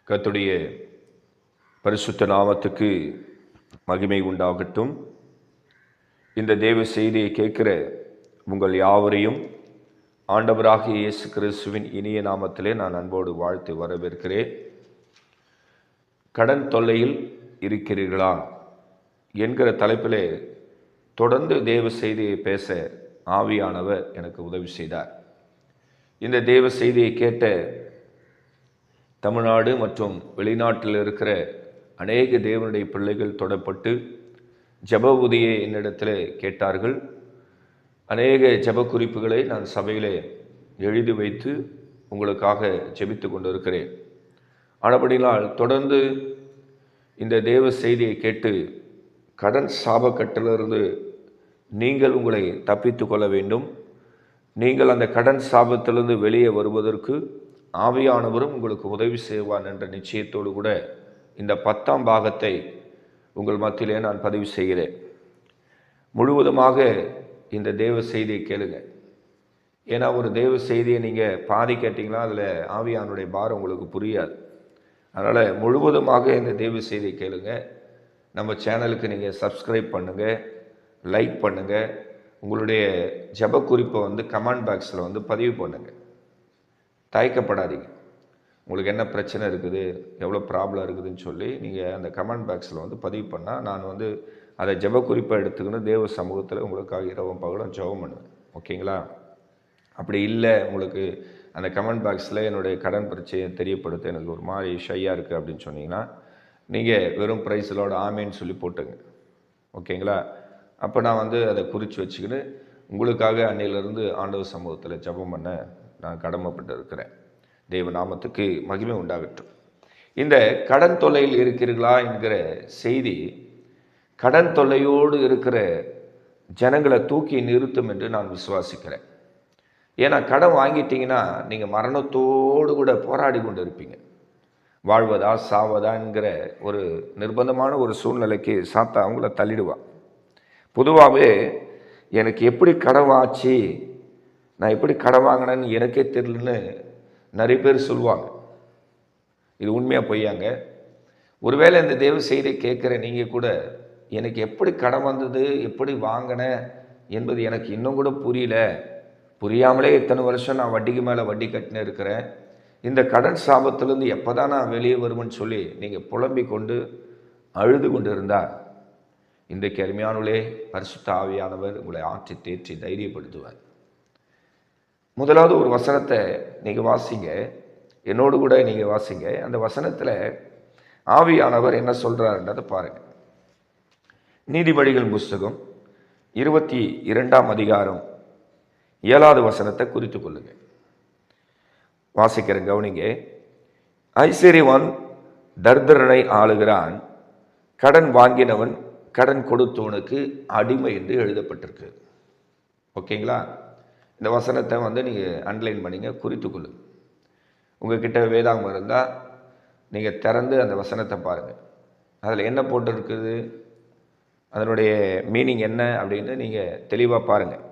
கர்த்தருடைய பரிசுத்த நாமத்துக்கு மகிமை உண்டாகட்டும். இந்த தேவ செய்தியை கேட்கிற உங்கள் யாவரையும் ஆண்டவராகிய இயேசு கிறிஸ்துவின் இனிய நாமத்திலே நான் அன்போடு வாழ்த்து வரவேற்கிறேன். கடன் தொல்லையில் இருக்கிறீர்களா என்கிற தலைப்பிலே தொடர்ந்து தேவ செய்தியை பேச ஆவியானவர் எனக்கு உதவி செய்தார். இந்த தேவ செய்தியை கேட்ட தமிழ்நாடு மற்றும் வெளிநாட்டில் இருக்கிற அநேக தேவனுடைய பிள்ளைகள் தொடப்பட்டு ஜெப உதவியை என்னிடத்தில் கேட்டார்கள். அநேக ஜெப குறிப்புகளை நான் சபையிலே எழுதி வைத்து உங்களுக்காக ஜெபித்து கொண்டிருக்கிறேன். ஆனபடினால் தொடர்ந்து இந்த தேவ செய்தியை கேட்டு கடன் சாபக்கட்டிலிருந்து நீங்கள் உங்களை தப்பித்து கொள்ள வேண்டும். நீங்கள் அந்த கடன் சாபத்திலிருந்து வெளியே வருவதற்கு ஆவியானவரும் உங்களுக்கு உதவி செய்வான் என்ற நிச்சயத்தோடு கூட இந்த 10ஆம் பாகத்தை உங்கள் மத்தியிலே நான் பதிவு செய்கிறேன். முழுவதுமாக இந்த தேவ செய்தியை கேளுங்க. ஏன்னா ஒரு தேவ செய்தியை நீங்கள் பாதி கேட்டிங்களா அதில் ஆவியானுடைய பாரம் உங்களுக்கு புரியாது. அதனால் முழுவதுமாக இந்த தேவ செய்தியை கேளுங்க. நம்ம சேனலுக்கு நீங்கள் சப்ஸ்கிரைப் பண்ணுங்கள், லைக் பண்ணுங்கள், உங்களுடைய ஜெப குறிப்பை கமெண்ட் பாக்ஸில் பதிவு பண்ணுங்கள். தயக்கப்படாதீங்க. உங்களுக்கு என்ன பிரச்சனை இருக்குது, எவ்வளோ ப்ராப்ளம் இருக்குதுன்னு சொல்லி நீங்கள் அந்த கமெண்ட் பாக்ஸில் பதிவு பண்ணால் நான் அதை ஜெப குறிப்பை எடுத்துக்கின்னு தேவ சமூகத்தில் உங்களுக்காக இரவும் பகலும் ஜெபம் பண்ணுவேன். ஓகேங்களா? அப்படி இல்லை உங்களுக்கு அந்த கமெண்ட் பாக்ஸில் என்னுடைய கடன் பிரச்சனையை தெரியப்படுத்த எனக்கு ஒரு மாதிரி ஷையாக இருக்குது அப்படின்னு சொன்னீங்கன்னா நீங்கள் வெறும் ப்ரைஸலோட ஆமேன்னு சொல்லி போட்டுங்க. ஓகேங்களா? அப்போ நான் அதை குறித்து வச்சுக்கின்னு உங்களுக்காக அன்னையிலேருந்து ஆண்டவர் சமூகத்தில் ஜெபம் பண்ண நான் கடமைப்பட்டு இருக்கிறேன். தேவ நாமத்துக்கு மகிமை உண்டாகட்டும். இந்த கடன் தொல்லையில் இருக்கிறீர்களா என்கிற செய்தி கடன் தொல்லையோடு இருக்கிற ஜனங்களை தூக்கி நிறுத்தும் என்று நான் விசுவாசிக்கிறேன். ஏன்னா கடன் வாங்கிட்டீங்கன்னா நீங்கள் மரணத்தோடு கூட போராடி கொண்டு இருப்பீங்க. வாழ்வதா சாவதா என்கிற ஒரு நிர்பந்தமான ஒரு சூழ்நிலைக்கு சாத்தா அவங்கள தள்ளிடுவான். பொதுவாகவே எனக்கு எப்படி கடன் ஆச்சு, நான் எப்படி கடன் வாங்கினேன்னு எனக்கே தெரியலன்னு நிறைய பேர் சொல்லுவாங்க. இது உண்மையாக பொய்யாங்க? ஒருவேளை இந்த தேவ செய்தியை கேட்குற நீங்கள் கூட எனக்கு எப்படி கடன் வந்தது, எப்படி வாங்கினேன் என்பது எனக்கு இன்னும் கூட புரியல, புரியாமலே இத்தனை வருஷம் நான் வட்டிக்கு மேலே வட்டி கட்டினே இருக்கிறேன், இந்த கடன் சாபத்திலேருந்து எப்போ தான் நான் வெளியே வருவேன்னு சொல்லி நீங்கள் புலம்பிக் கொண்டு அழுது கொண்டு இருந்தால் இன்றைக்கு அருமையானவர்களே பரிசுத்த ஆவியானவர் உங்களை ஆற்றி தேற்றி தைரியப்படுத்துவார். முதலாவது ஒரு வசனத்தை நீங்கள் வாசிங்க, என்னோடு கூட நீங்கள் வாசிங்க. அந்த வசனத்தில் ஆவியானவர் என்ன சொல்கிறாருன்றதை பாருங்கள். நீதிபதிகள் புஸ்தகம் 22ஆம் அதிகாரம் 7வது வசனத்தை குறித்து கொள்ளுங்க. வாசிக்கிற கவனிங்க. ஐஸ்வர்யவான் தர்தரனை ஆளுகிறான், கடன் வாங்கினவன் கடன் கொடுத்தவனுக்கு அடிமை என்று எழுதப்பட்டிருக்கு. ஓகேங்களா? இந்த வசனத்தை நீங்கள் அண்டர்லைன் பண்ணிங்க, குறித்து கொள்ளுங்க. உங்ககிட்ட வேதாகமம் இருந்தால் நீங்கள் திறந்து அந்த வசனத்தை பாருங்கள். அதில் என்ன போட்டிருக்குது, அதனுடைய மீனிங் என்ன அப்படின்னு நீங்கள் தெளிவாக பாருங்கள்.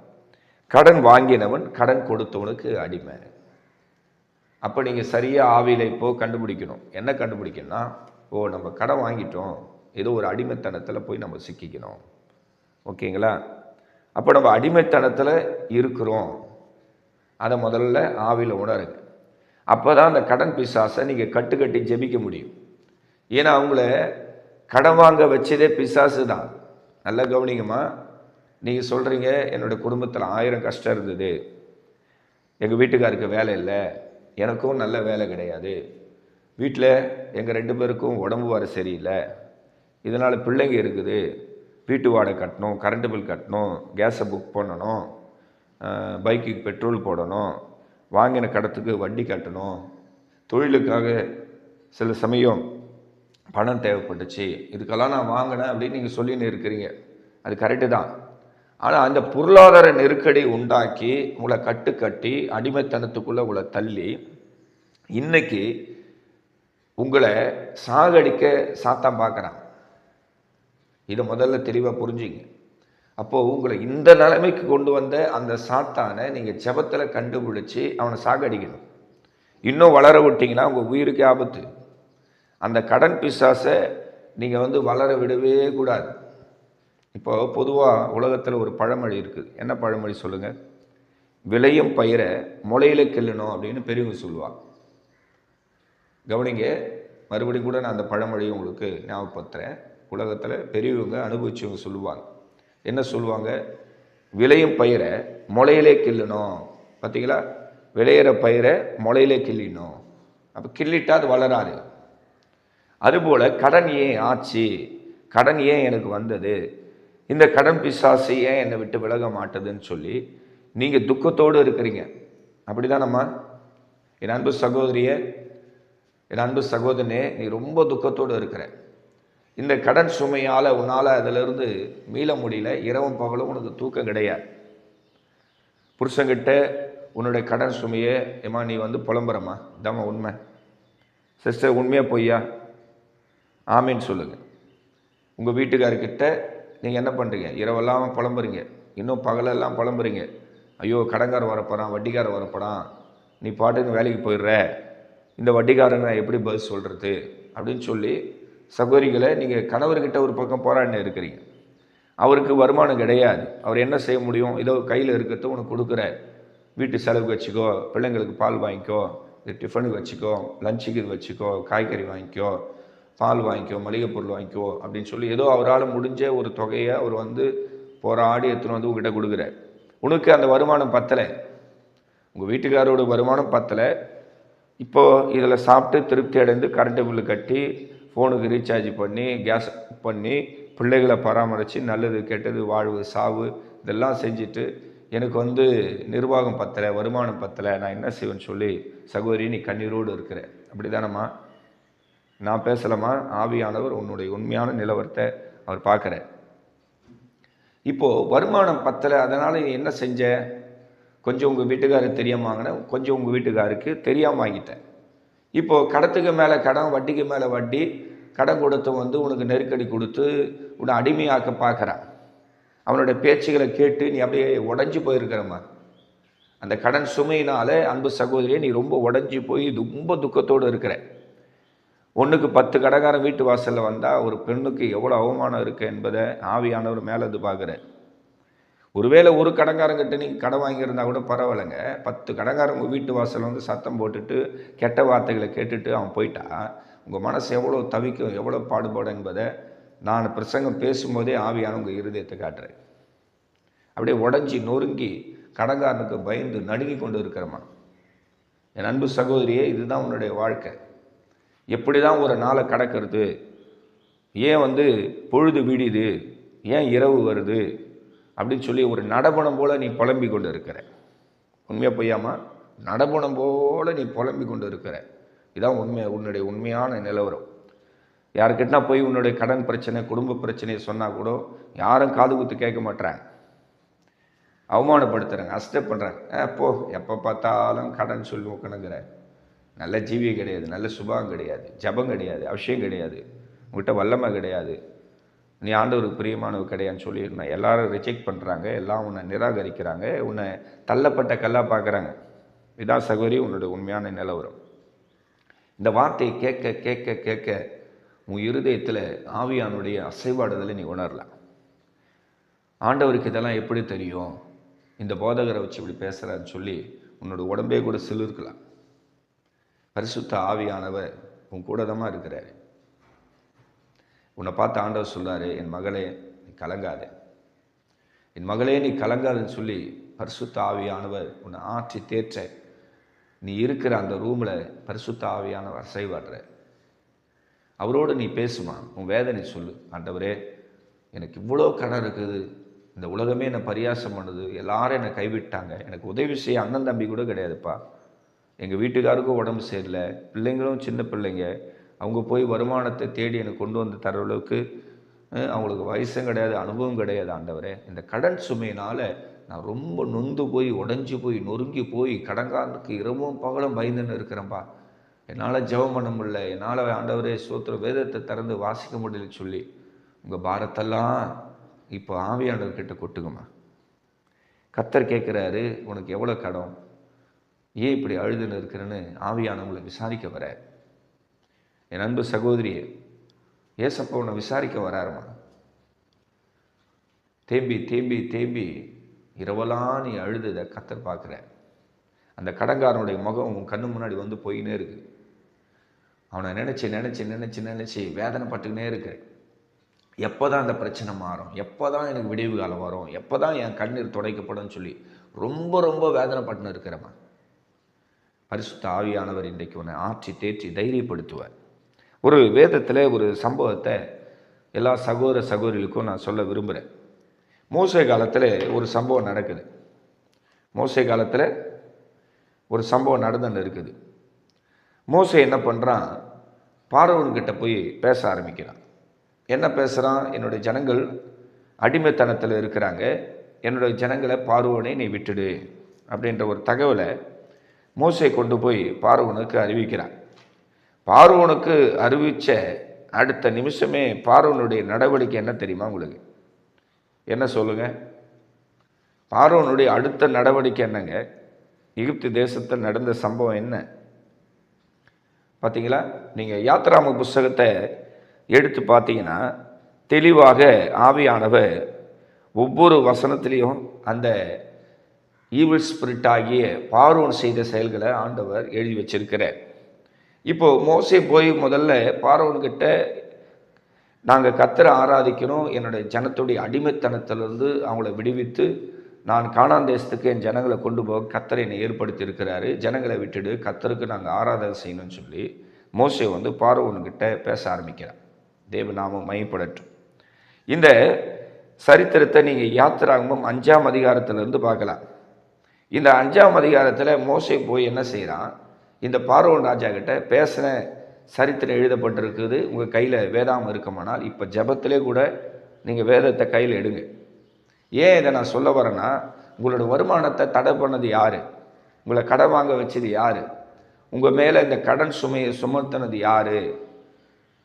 கடன் வாங்கினவன் கடன் கொடுத்தவனுக்கு அடிமை. அப்போ நீங்கள் சரியாக ஆவியில் கண்டுபிடிக்கணும். என்ன கண்டுபிடிக்கணும்னா, நம்ம கடன் வாங்கிட்டோம், ஏதோ ஒரு அடிமைத்தனத்தில் போய் நம்ம சிக்கிக்கணும். ஓகேங்களா? அப்போ நம்ம அடிமைத்தனத்தில் இருக்கிறோம், அதை முதல்ல ஆவியில் உணருங்க. அப்போ தான் அந்த கடன் பிசாசை நீங்கள் கட்டுக்கட்டி ஜெபிக்க முடியும். ஏன்னா அவங்கள கடன் வாங்க வச்சதே பிசாசு தான். நல்லா கவனிங்கம்மா. நீங்கள் சொல்கிறீங்க என்னோடய குடும்பத்தில் 1000 கஷ்டம் இருந்தது, எங்கள் வீட்டுக்காருக்கு வேலை இல்லை, எனக்கும் நல்ல வேலை கிடையாது, வீட்டில் எங்கள் 2 பேருக்கும் உடம்பு வர சரியில்லை, இதனால் பிள்ளைங்க இருக்குது, வீட்டு வாடகை கட்டணும், கரண்ட் பில் கட்டணும், கேஸை புக் பண்ணணும், பைக்குக்கு பெட்ரோல் போடணும், வாங்கின கடத்துக்கு வட்டி கட்டணும், தொழிலுக்காக சில சமயம் பணம் தேவைப்பட்டுச்சு, இதுக்கெல்லாம் நான் வாங்கினேன் அப்படின்னு நீங்கள் சொல்லின்னு இருக்கிறீங்க. அது கரெக்டு தான். ஆனால் அந்த பொருளாதார நெருக்கடி உண்டாக்கி உங்களை கட்டி அடிமைத்தனத்துக்குள்ளே உங்களை தள்ளி இன்னைக்கு உங்களை சாகடிக்க சாத்தான் பார்க்குறான். இதை முதல்ல தெளிவாக புரிஞ்சுங்க. அப்போது உங்களை இந்த நிலைமைக்கு கொண்டு வந்த அந்த சாத்தானை நீங்கள் ஜெபத்தில் கண்டுபிடிச்சி அவனை சாகடிக்கணும். இன்னும் வளர விட்டிங்கன்னா உங்கள் உயிருக்கே ஆபத்து. அந்த கடன் பிசாசை நீங்கள் வளர விடவே கூடாது. இப்போ பொதுவாக உலகத்தில் ஒரு பழமொழி இருக்குது. என்ன பழமொழி சொல்லுங்கள்? விளையும் பயிரை முளையில கிள்ளணும் அப்படின்னு பெரியவங்க சொல்லுவாங்க. கவனிங்க, மறுபடியும் கூட நான் அந்த பழமொழியை உங்களுக்கு ஞாபகப்படுத்துகிறேன். உலகத்தில் பெரியவங்க அனுபவிச்சவங்க சொல்லுவாங்க. என்ன சொல்லுவாங்க? விளையும் பயிரை முளையிலே கிள்ளணும். பார்த்தீங்களா? விளையிற பயிரை முளையிலே கிள்ளிடணும். அப்போ கிள்ளிட்டா அது வளராது. அதுபோல் கடன் ஏன் ஆச்சு, கடன் ஏன் எனக்கு வந்தது, இந்த கடன் பிசாசு ஏன் என்னை விட்டு விலக மாட்டதுன்னு சொல்லி நீங்கள் துக்கத்தோடு இருக்கிறீங்க. அப்படிதானம்மா? என் அன்பு சகோதரியே, என் அன்பு சகோதரனே, நீ ரொம்ப துக்கத்தோடு இருக்கிற. இந்த கடன் சுமையால் உன்னால் அதிலிருந்து மீள முடியல. இரவும் பகலும் உனக்கு தூக்கம் கிடையாது. புருஷங்கிட்ட உன்னுடைய கடன் சுமையை ஏமா நீ புலம்புறம்மா? இதாம்மா உண்மை. சிஸ்டர், உண்மையாக பொய்யா? ஆமின்னு சொல்லுங்கள். உங்கள் வீட்டுக்காரர்கிட்ட நீங்கள் என்ன பண்ணுறீங்க? இரவெல்லாம் புலம்புறீங்க, இன்னும் பகலெல்லாம் புலம்புறீங்க. ஐயோ, கடன்காரன் வரப்போகிறான், வட்டிக்காரன் வரப்போகிறான், நீ பாட்டுன்னு வேலைக்கு போயிடுற, இந்த வட்டிக்காரனை எப்படி பதில் சொல்கிறது அப்படின்னு சொல்லி சகோதரிகளை நீங்கள் கணவர்கிட்ட ஒரு பக்கம் போராடினு இருக்கிறீங்க. அவருக்கு வருமானம் கிடையாது. அவர் என்ன செய்ய முடியும்? இதோ கையில் இருக்கிறது உனக்கு கொடுக்குற, வீட்டு செலவுக்கு வச்சுக்கோ, பிள்ளைங்களுக்கு பால் வாங்கிக்கோ, இது டிஃபனுக்கு வச்சுக்கோ, லஞ்சுக்கு இது வச்சுக்கோ, காய்கறி வாங்கிக்கோ, பால் வாங்கிக்கோ, மளிகை பொருள் வாங்கிக்கோ அப்படின்னு சொல்லி ஏதோ அவரால் முடிஞ்ச ஒரு தொகையை அவர் போராடி எடுத்துன்னு உங்ககிட்ட கொடுக்குறார். உனக்கு அந்த வருமானம் பத்தலை, உங்கள் வீட்டுக்காரோட வருமானம் பத்தலை. இப்போது இதில் சாப்பிட்டு திருப்தி அடைந்து கரண்ட்டு பில்லு கட்டி, ஃபோனுக்கு ரீசார்ஜ் பண்ணி, கேஸ் பண்ணி, பிள்ளைகளை பராமரித்து, நல்லது கெட்டது வாழ்வு சாவு இதெல்லாம் செஞ்சுட்டு எனக்கு நிர்வாகம் பத்தலை, வருமானம் பத்தலை, நான் என்ன செய்வேன்னு சொல்லி சகோதரி நீ கண்ணீரோடு இருக்கிற. அப்படி தானம்மா? நான் பேசலாமா? ஆவியானவர் உன்னுடைய உண்மையான நிலவரத்தை அவர் பார்க்குறார். இப்போது வருமானம் பத்தலை, அதனால் நீ என்ன செஞ்ச? கொஞ்சம் உங்கள் வீட்டுக்காரருக்கு தெரியாமல் வாங்கினேன், கொஞ்சம் உங்கள் வீட்டுக்காருக்கு தெரியாமல் வாங்கிட்டேன். இப்போது கடத்துக்கு மேலே கடன், வட்டிக்கு மேலே வட்டி, கடன் கொடுத்து உனக்கு நெருக்கடி கொடுத்து உன்னை அடிமையாக்க பார்க்குறான். அவனுடைய பேச்சுகளை கேட்டு நீ அப்படியே உடஞ்சி போயிருக்கிறம்மா. அந்த கடன் சுமையினால் அன்பு சகோதரியை நீ ரொம்ப உடஞ்சி போய் ரொம்ப துக்கத்தோடு இருக்கிற. 1க்கு 10 கடைக்காரன் வீட்டு வாசலில் வந்தால் ஒரு பெண்ணுக்கு எவ்வளோ அவமானம் இருக்குது என்பதை ஆவியானவர் மேலே பார்க்குறார். ஒருவேளை ஒரு கடன்காரங்கிட்ட நீங்கள் கடன் வாங்கியிருந்தா கூட பரவாயில்லைங்க. 10 கடன்காரங்க வீட்டு வாசல் சத்தம் போட்டுட்டு கெட்ட வார்த்தைகளை கேட்டுட்டு அவன் போயிட்டா உங்கள் மனசு எவ்வளோ தவிக்கும், எவ்வளோ பாடுபடும் என்பதை நான் பிரசங்கம் பேசும்போதே ஆவியான உங்கள் இருதயத்தை காட்டுறேன். அப்படியே உடஞ்சி நொறுங்கி கடன்காரனுக்கு பயந்து நடுங்கி கொண்டு இருக்கிறமா. என் அன்பு சகோதரியே, இதுதான் உன்னுடைய வாழ்க்கை. எப்படி தான் ஒரு நாளை கடக்கிறது? ஏன் பொழுது விடியுது, ஏன் இரவு வருது அப்படின்னு சொல்லி ஒரு நடபணம் போல் நீ புலம்பி கொண்டு இருக்கிற. உண்மையாக பொய்யாமா? நடபணம் போல் நீ புலம்பி கொண்டு இருக்கிற. இதுதான் உண்மை, உன்னுடைய உண்மையான நிலவரம். யாருக்கிட்டனா போய் உன்னுடைய கடன் பிரச்சனை, குடும்ப பிரச்சனையை சொன்னால் கூட யாரும் காது குத்து கேட்க மாட்டுறாங்க, அவமானப்படுத்துகிறாங்க, அஸ்டப் பண்ணுறாங்க. அப்போ எப்போ பார்த்தாலும் கடன் சொல்லி உட்காந்துங்கிற. நல்ல ஜீவியம் கிடையாது, நல்ல சுபாகம் கிடையாது, ஜபம் கிடையாது, அவசியம் கிடையாது, உங்கள்கிட்ட வல்லமை கிடையாது, நீ ஆண்டவருக்கு பிரியமானவர் கிடையாதுன்னு சொல்லி எல்லாரும் ரிஜெக்ட் பண்ணுறாங்க, எல்லாம் உன்னை நிராகரிக்கிறாங்க, உன்னை தள்ளப்பட்ட கல்லாக பார்க்குறாங்க. இதான் சகோதரி உன்னுடைய உண்மையான நிலவரம். இந்த வார்த்தையை கேட்க கேட்க கேட்க உன் இருதயத்தில் ஆவியானுடைய அசைவாடுதலை நீ உணரலாம். ஆண்டவருக்கு இதெல்லாம் எப்படி தெரியும், இந்த போதகரை வச்சு இப்படி பேசுகிறான்னு சொல்லி உன்னோட உடம்பே கூட சிலிர்க்கலாம். பரிசுத்த ஆவியானவர் உன் கூட தான் இருக்கிறார். உன்னை பார்த்து ஆண்டவர் சொல்கிறாரு, என் மகளே நீ கலங்காத, என் மகளே நீ கலங்காதுன்னு சொல்லி பரிசுத்த ஆவியானவர் உன்னை ஆற்றி தேற்ற நீ இருக்கிற அந்த ரூமில் பரிசுத்த ஆவியானவர் அசைவாடுற. அவரோடு நீ பேசுமா, உன் வேதனை சொல்லு. ஆண்டவரே, எனக்கு இவ்வளோ கடன் இருக்குது, இந்த உலகமே என்னை பரியாசம் பண்ணுது, எல்லாரும் என்னை கைவிட்டாங்க, எனக்கு உதவி செய்ய அண்ணன் தம்பி கூட கிடையாதுப்பா, எங்கள் வீட்டுக்காருக்கும் உடம்பு சரியில்லை, பிள்ளைங்களும் சின்ன பிள்ளைங்க, அவங்க போய் வருமானத்தை தேடி எனக்கு கொண்டு வந்து தர அளவுக்கு அவங்களுக்கு வயசும் கிடையாது, அனுபவம் கிடையாது. ஆண்டவரே, இந்த கடன் சுமையினால் நான் ரொம்ப நொந்து போய் உடஞ்சி போய் நொறுங்கி போய் கடன்காரனுக்கு இரவும் பகலும் பயந்துன்னு இருக்கிறேன்ப்பா, என்னால் ஜெபம் பண்ண முடியல, என்னால் ஆண்டவரே சோத்திர வேதத்தை திறந்து வாசிக்க முடியலன்னு சொல்லி உங்கள் பாரத்தெல்லாம் இப்போ ஆவியானவர்கிட்ட கொட்டுக்குமா. கர்த்தர் கேட்குறாரு, உனக்கு எவ்வளோ கடன், ஏன் இப்படி அழுதுன்னு இருக்கிறேன்னு ஆவியானவங்களை விசாரிக்க வர. என் அன்பு சகோதரியே, ஏசப்பா உன்னை விசாரிக்க வராருமா. தேம்பி தேம்பி தேம்பி இரவெல்லாம் நீ அழுதுதை கர்த்தர் பார்க்குற. அந்த கடன்காரனுடைய முகம் உன் கண்ணு முன்னாடி வந்து போயினே இருக்கு. அவனை நினச்சி நினச்சி நினச்சி நினச்சி வேதனைப்பட்டுக்கினே இருக்கு. எப்போ தான் அந்த பிரச்சனை மாறும், எப்போ தான் எனக்கு விடிவு காலம் வரும், எப்போ தான் என் கண்ணீர் துடைக்கப்படும் சொல்லி ரொம்ப ரொம்ப வேதனைப்பட்டுன்னு இருக்கிறவன். பரிசுத்த ஆவியானவர் இன்றைக்கு உன்னை ஆற்றி தேற்றி தைரியப்படுத்துவார். ஒரு வேதத்தில் ஒரு சம்பவத்தை எல்லா சகோதர சகோதரிகளுக்கும் நான் சொல்ல விரும்புகிறேன். மோசே காலத்தில் ஒரு சம்பவம் நடக்குது. மோசே காலத்தில் ஒரு சம்பவம் நடந்துன்னு இருக்குது. மோசே என்ன பண்ணுறான், பார்வோன்கிட்ட போய் பேச ஆரம்பிக்கிறான். என்ன பேசுகிறான், என்னுடைய ஜனங்கள் அடிமைத்தனத்தில் இருக்கிறாங்க, என்னுடைய ஜனங்களை பார்வோனை நீ விட்டுடு அப்படின்ற ஒரு தகவலை மோசே கொண்டு போய் பார்வோனுக்கு அறிவிக்கிறான். பார்வோனுக்கு அறிவித்த அடுத்த நிமிஷமே பார்வோனுடைய நடவடிக்கை என்ன தெரியுமா உங்களுக்கு? என்ன சொல்லுங்க? பார்வோனுடைய அடுத்த நடவடிக்கை என்னங்க? எகிப்து தேசத்தில் நடந்த சம்பவம் என்ன பார்த்தீங்களா? நீங்கள் யாத்ராம புஸ்தகத்தை எடுத்து பார்த்தீங்கன்னா தெளிவாக ஆவியானவர் ஒவ்வொரு வசனத்திலையும் அந்த ஈவில் ஸ்பிரிட் ஆகிய பார்வோன் செய்த செயல்களை ஆண்டவர் எழுதி வச்சிருக்கிறார். இப்போது மோசே போய் முதல்ல பார்வோன்கிட்ட நாங்கள் கர்த்தரை ஆராதிக்கணும், என்னுடைய ஜனத்துடைய அடிமைத்தனத்திலிருந்து அவங்கள விடுவித்து நான் கானான் தேசத்துக்கு என் ஜனங்களை கொண்டு போக கர்த்தரை என்னை ஏற்படுத்தி இருக்கிறாரு, ஜனங்களை விட்டுடு, கர்த்தருக்கு நாங்கள் ஆராதனை செய்யணும்னு சொல்லி மோசே வந்து பார்வோன்கிட்ட பேச ஆரம்பிக்கிறார். தேவநாமம் மையப்படட்டும். இந்த சரித்திரத்தை நீங்கள் யாத்திராகமம் 5ஆம் அதிகாரத்திலிருந்து பார்க்கலாம். இந்த 5ஆம் அதிகாரத்தில் மோசே போய் என்ன செய்கிறான், இந்த பார்வோன் ராஜா கிட்ட பேசின சரித்திரம் எழுதப்பட்டிருக்குது. உங்கள் கையில் வேதாகம் இருக்குமானால் இப்போ ஜெபத்திலே கூட நீங்கள் வேதத்தை கையில் எடுங்க. ஏன் இதை நான் சொல்ல வரேன்னா, உங்களோட வருமானத்தை தடை பண்ணது யார், உங்களை கடன் வாங்க வச்சது யார், உங்கள் மேலே இந்த கடன் சுமையை சுமத்தினது யார்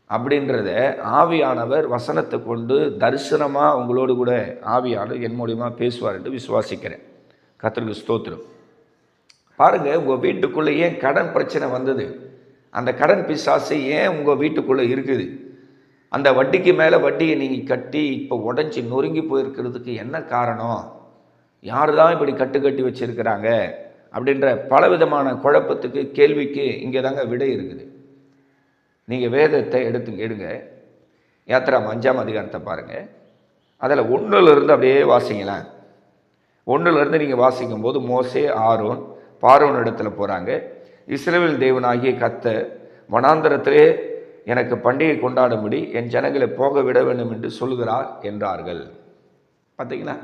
அப்படின்றத ஆவியானவர் வசனத்தை கொண்டு தரிசனமாக உங்களோடு கூட ஆவியானவர் என் மூலியமாக பேசுவார் என்று விசுவாசிக்கிறேன். கர்த்தருக்கு ஸ்தோத்திரம். பாருங்கள், உங்கள் வீட்டுக்குள்ளே ஏன் கடன் பிரச்சனை வந்தது, அந்த கடன் பிசாசு ஏன் உங்கள் வீட்டுக்குள்ளே இருக்குது, அந்த வட்டிக்கு மேலே வட்டியை நீங்கள் கட்டி இப்போ உடஞ்சி நொறுங்கி போயிருக்கிறதுக்கு என்ன காரணம், யார் தான் இப்படி கட்டி வச்சுருக்கிறாங்க அப்படின்ற பலவிதமான குழப்பத்துக்கு கேள்விக்கு இங்கே தாங்க விடை இருக்குது. நீங்கள் வேதத்தை எடுங்க, யாத்திராகமம் 5ஆம் அதிகாரத்தை பாருங்கள். அதில் 1 அப்படியே வாசிங்களேன். 1 நீங்கள் வாசிக்கும் போது மோசே ஆரோன் பார்வோன் இடத்துல போகிறாங்க. இஸ்ரவேல் தேவனாகிய கர்த்தர் வனாந்தரத்திலே எனக்கு பண்டிகை கொண்டாடும்படி என் ஜனங்களை போக விட வேண்டும் என்று சொல்கிறார் என்றார்கள். பார்த்தீங்களா?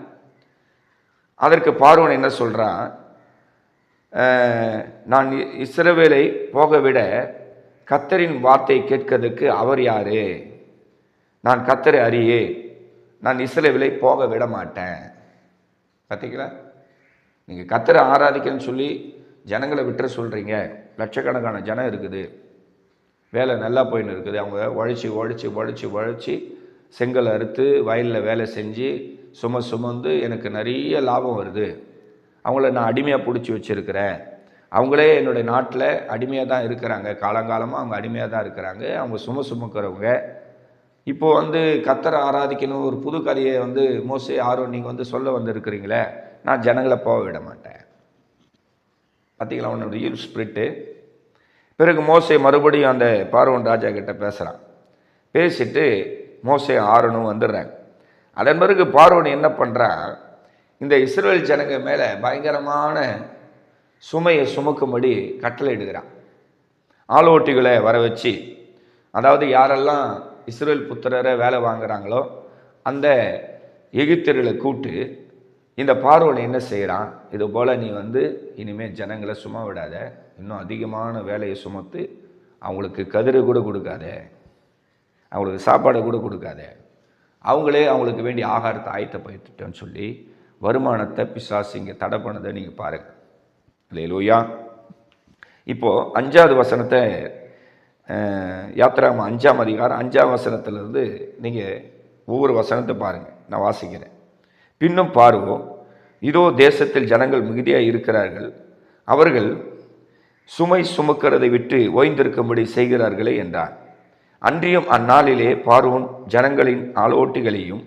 அதற்கு பார்வோன் என்ன சொல்கிறான், நான் இஸ்ரவேலை போக விட கர்த்தரின் வார்த்தை கேட்கிறதுக்கு அவர் யாரு, நான் கர்த்தரை அறியே, நான் இஸ்ரவேலை போக விட மாட்டேன். பார்த்தீங்களா? நீங்கள் கர்த்தரை ஆராதிக்கன்னு சொல்லி ஜனங்களை விட்டுற சொல்கிறீங்க. லட்சக்கணக்கான ஜனம் இருக்குது, வேலை நல்லா போயின்னு இருக்குது, அவங்க உழைச்சி செங்கல் அறுத்து வயலில் வேலை செஞ்சு சுமந்து எனக்கு நிறைய லாபம் வருது, அவங்கள நான் அடிமையாக பிடிச்சி வச்சுருக்கிறேன், அவங்களே என்னுடைய நாட்டில் அடிமையாக தான் இருக்கிறாங்க, காலங்காலமாக அவங்க அடிமையாக தான் இருக்கிறாங்க, அவங்க சுமக்கிறவங்க. இப்போது வந்து கர்த்தரை ஆராதிக்கணும் ஒரு புது கதையை வந்து மோசே ஆரோன் நீங்கள் சொல்ல வந்துருக்கிறீங்களே, நான் ஜனங்களை போக விட மாட்டேன். பார்த்தீங்களா அவனோட ஈவில் ஸ்பிரிட்டு. பிறகு மோசே மறுபடியும் அந்த பார்வோன் ராஜா கிட்ட பேசுகிறான். பேசிட்டு மோசே ஆரோனும் வந்துடுறாங்க. அதன் பிறகு பார்வோன் என்ன பண்ணுறான், இந்த இஸ்ரவேல் ஜனங்க மேலே பயங்கரமான சுமையை சுமக்கும்படி கட்டளை இடுகிறான். ஆளோட்டிகளை வர வச்சு, அதாவது யாரெல்லாம் இஸ்ரவேல் புத்திரரை வேலை வாங்குறாங்களோ அந்த எகிப்தியர்களை கூப்பிட்டு இந்த பார்வோன் என்ன செய்கிறான், இது போல் நீ இனிமேல் ஜனங்களை சும்மா விடாத, இன்னும் அதிகமான வேலையை சுமத்து அவங்களுக்கு கதிரை கூட கொடுக்காத, அவங்களுக்கு சாப்பாடை கூட கொடுக்காத, அவங்களுக்கு வேண்டிய ஆகாரத்தை ஆயத்தப்படுத்திட்டோன்னு சொல்லி வருமானத்தை பிசாசு இங்கே தடை பண்ணதை நீங்கள் பாருங்கள். அல்லேலூயா. இப்போது 5வது வசனத்தை யாத்திராகமம் 5ஆம் அதிகாரம் 5ஆம் வசனத்திலிருந்து நீங்கள் ஒவ்வொரு வசனத்தை பாருங்கள், நான் வாசிக்கிறேன். பின்னும் பார்வோம், இதோ தேசத்தில் ஜனங்கள் மிகுதியாக இருக்கிறார்கள், அவர்கள் சுமை சுமக்கிறதை விட்டு ஓய்ந்திருக்கும்படி செய்கிறார்களே என்றார். அன்றியும் அந்நாளிலே பார்வோன் ஜனங்களின் ஆளோட்டிகளையும்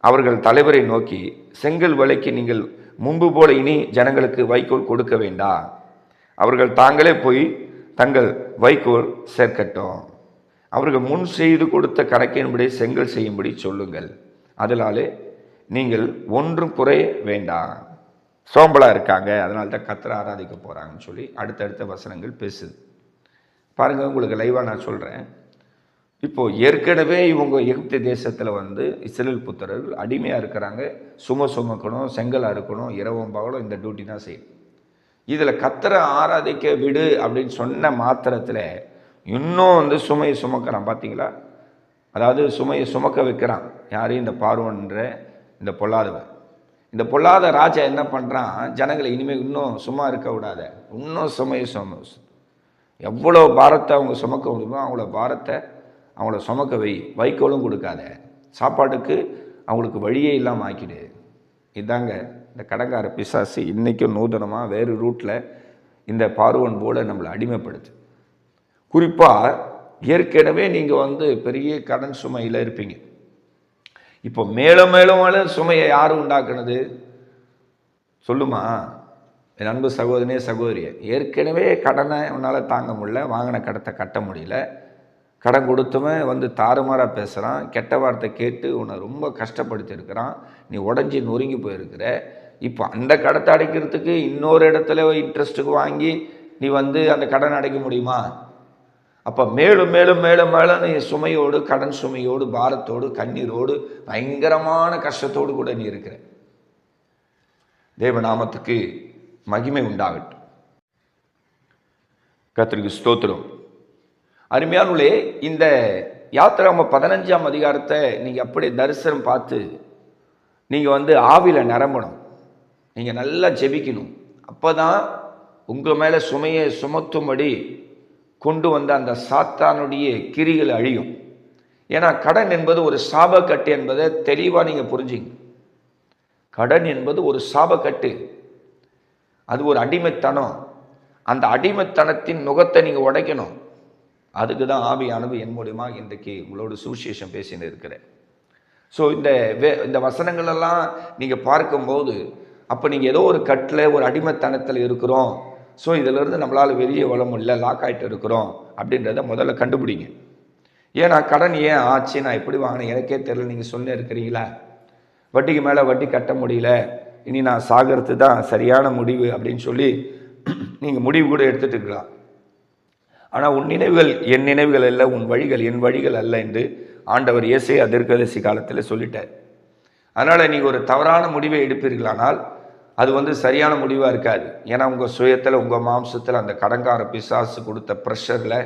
அவர்கள் தலைவரை நோக்கி, செங்கல் வேலைக்கு நீங்கள் முன்பு போல இனி ஜனங்களுக்கு வைக்கோல் கொடுக்க வேண்டாம், அவர்கள் தாங்களே போய் தங்கள் வைக்கோல் சேர்க்கட்டும், அவர்கள் முன் செய்து கொடுத்த கணக்கின்படி செங்கல் செய்யும்படி சொல்லுங்கள், அதனாலே நீங்கள் ஒன்றும் குறைய வேண்டாம். சோம்பலாக இருக்காங்க, அதனால தான் கர்த்தரை ஆராதிக்க போகிறாங்கன்னு சொல்லி அடுத்தடுத்த வசனங்கள் பேசுது. பாருங்கள், உங்களுக்கு லைவாக நான் சொல்கிறேன். இப்போது ஏற்கனவே இவங்க எகிப்து தேசத்தில் இஸ்ரேல் புத்திரர்கள் அடிமையாக இருக்கிறாங்க. சுமக்கணும், செங்கலாக இருக்கணும், இரவும் பகலும் இந்த டியூட்டி தான் செய்யணும். இதில் கர்த்தரை ஆராதிக்க விடு அப்படின்னு சொன்ன மாத்திரத்தில் இன்னும் சுமையை சுமக்கிறான். பார்த்தீங்களா? அதாவது சுமையை சுமக்க வைக்கிறான். யாரையும் இந்த பார்வோன்ற இந்த பொல்லாதவன். இந்த பொல்லாத ராஜா என்ன பண்ணுறான், ஜனங்களை இனிமேல் இன்னும் சும்மா இருக்க விடாத, இன்னும் சுமையை எவ்வளோ பாரத்தை அவங்க சுமக்க முடியுமோ அவ்வளோ பாரத்தை அவங்கள சுமக்க வைக்கோலும் கொடுக்காத, சாப்பாட்டுக்கு அவங்களுக்கு வழியே இல்லாமல் ஆக்கிடு. இதாங்க இந்த கடங்கார பிசாசு இன்றைக்கும் நூதனமாக வேறு ரூட்டில் இந்த பார்வோன் போல நம்மளை அடிமைப்படுத்து. குறிப்பாக ஏற்கனவே நீங்கள் பெரிய கடன் சுமையில் இருப்பீங்க. இப்போ மேலும் மேலும் மேலும் சுமையை யார் உண்டாக்குனது சொல்லுமா? என் அன்பு சகோதரனே சகோதரியே, ஏற்கனவே கடனை உன்னால் தாங்க முடியல, வாங்கின கடத்தை கட்ட முடியல, கடன் கொடுத்தவன் தாறுமாறாக பேசுகிறான், கெட்ட வார்த்தை கேட்டு உன்னை ரொம்ப கஷ்டப்படுத்தி இருக்கிறான், நீ உடஞ்சி நொறுங்கி போயிருக்கிற. இப்போ அந்த கடத்தை அடைக்கிறதுக்கு இன்னொரு இடத்துல இன்ட்ரெஸ்ட்டுக்கு வாங்கி நீ அந்த கடனை அடைக்க முடியுமா? அப்போ மேலும் மேலும் மேலும் மேலும் நீ சுமையோடு, கடன் சுமையோடு, பாரத்தோடு, கண்ணீரோடு, பயங்கரமான கஷ்டத்தோடு கூட நீ இருக்கிற. தேவநாமத்துக்கு மகிமை உண்டாகட்டும். கர்த்தருக்கு ஸ்தோத்திரம். அருமையானவர்களே, இந்த யாத்திராகமம் 15ஆம் அதிகாரத்தை நீங்கள் அப்படியே தரிசனம் பார்த்து நீங்கள் ஆவியில் நிரம்பணும். நீங்கள் நல்லா ஜெபிக்கணும். அப்போ தான் உங்கள் மேலே சுமையை சுமத்தும்படி கொண்டு வந்த அந்த சாத்தானுடைய கிரிகள் அழியும். ஏன்னா கடன் என்பது ஒரு சாபக்கட்டு என்பதை தெளிவாக நீங்கள் புரிஞ்சுங்க. கடன் என்பது ஒரு சாபக்கட்டு, அது ஒரு அடிமைத்தனம். அந்த அடிமைத்தனத்தின் நுகத்தை நீங்கள் உடைக்கணும். அதுக்கு தான் ஆவியானது என் மூலியமாக இன்றைக்கு உங்களோட சுவிசேஷம் பேசின்னு இருக்கிறேன். ஸோ இந்த வசனங்களெல்லாம் நீங்கள் பார்க்கும்போது அப்போ நீங்கள் ஏதோ ஒரு கட்டில் ஒரு அடிமைத்தனத்தில் இருக்கிறோம், ஸோ இதிலிருந்து நம்மளால் வெளியே வர முடியல, லாக் ஆகிட்டு இருக்கிறோம் அப்படின்றத முதல்ல கண்டுபிடிங்க. ஏன்னா கடன் ஏன் ஆச்சு, நான் எப்படி வாங்கினேன் எனக்கே தெரியல, நீங்கள் சொல்ல இருக்கிறீங்களா? வட்டிக்கு மேலே வட்டி கட்ட முடியல, இனி நான் சாகிறது தான் சரியான முடிவு அப்படின்னு சொல்லி நீங்கள் முடிவு கூட எடுத்துகிட்டு இருக்கலாம். ஆனால் உன் நினைவுகள் என் நினைவுகள் அல்ல, உன் வழிகள் என் வழிகள் அல்ல என்று ஆண்டவர் இயேசையா தீர்க்கதரிசி காலத்தில் சொல்லிட்டார். அதனால் நீங்கள் ஒரு தவறான முடிவை எடுப்பீர்களானால் அது சரியான முடிவாக இருக்காது. ஏன்னா உங்கள் சுயத்தில், உங்கள் மாம்சத்தில் அந்த கடங்கார பிசாசு கொடுத்த ப்ரெஷரில்,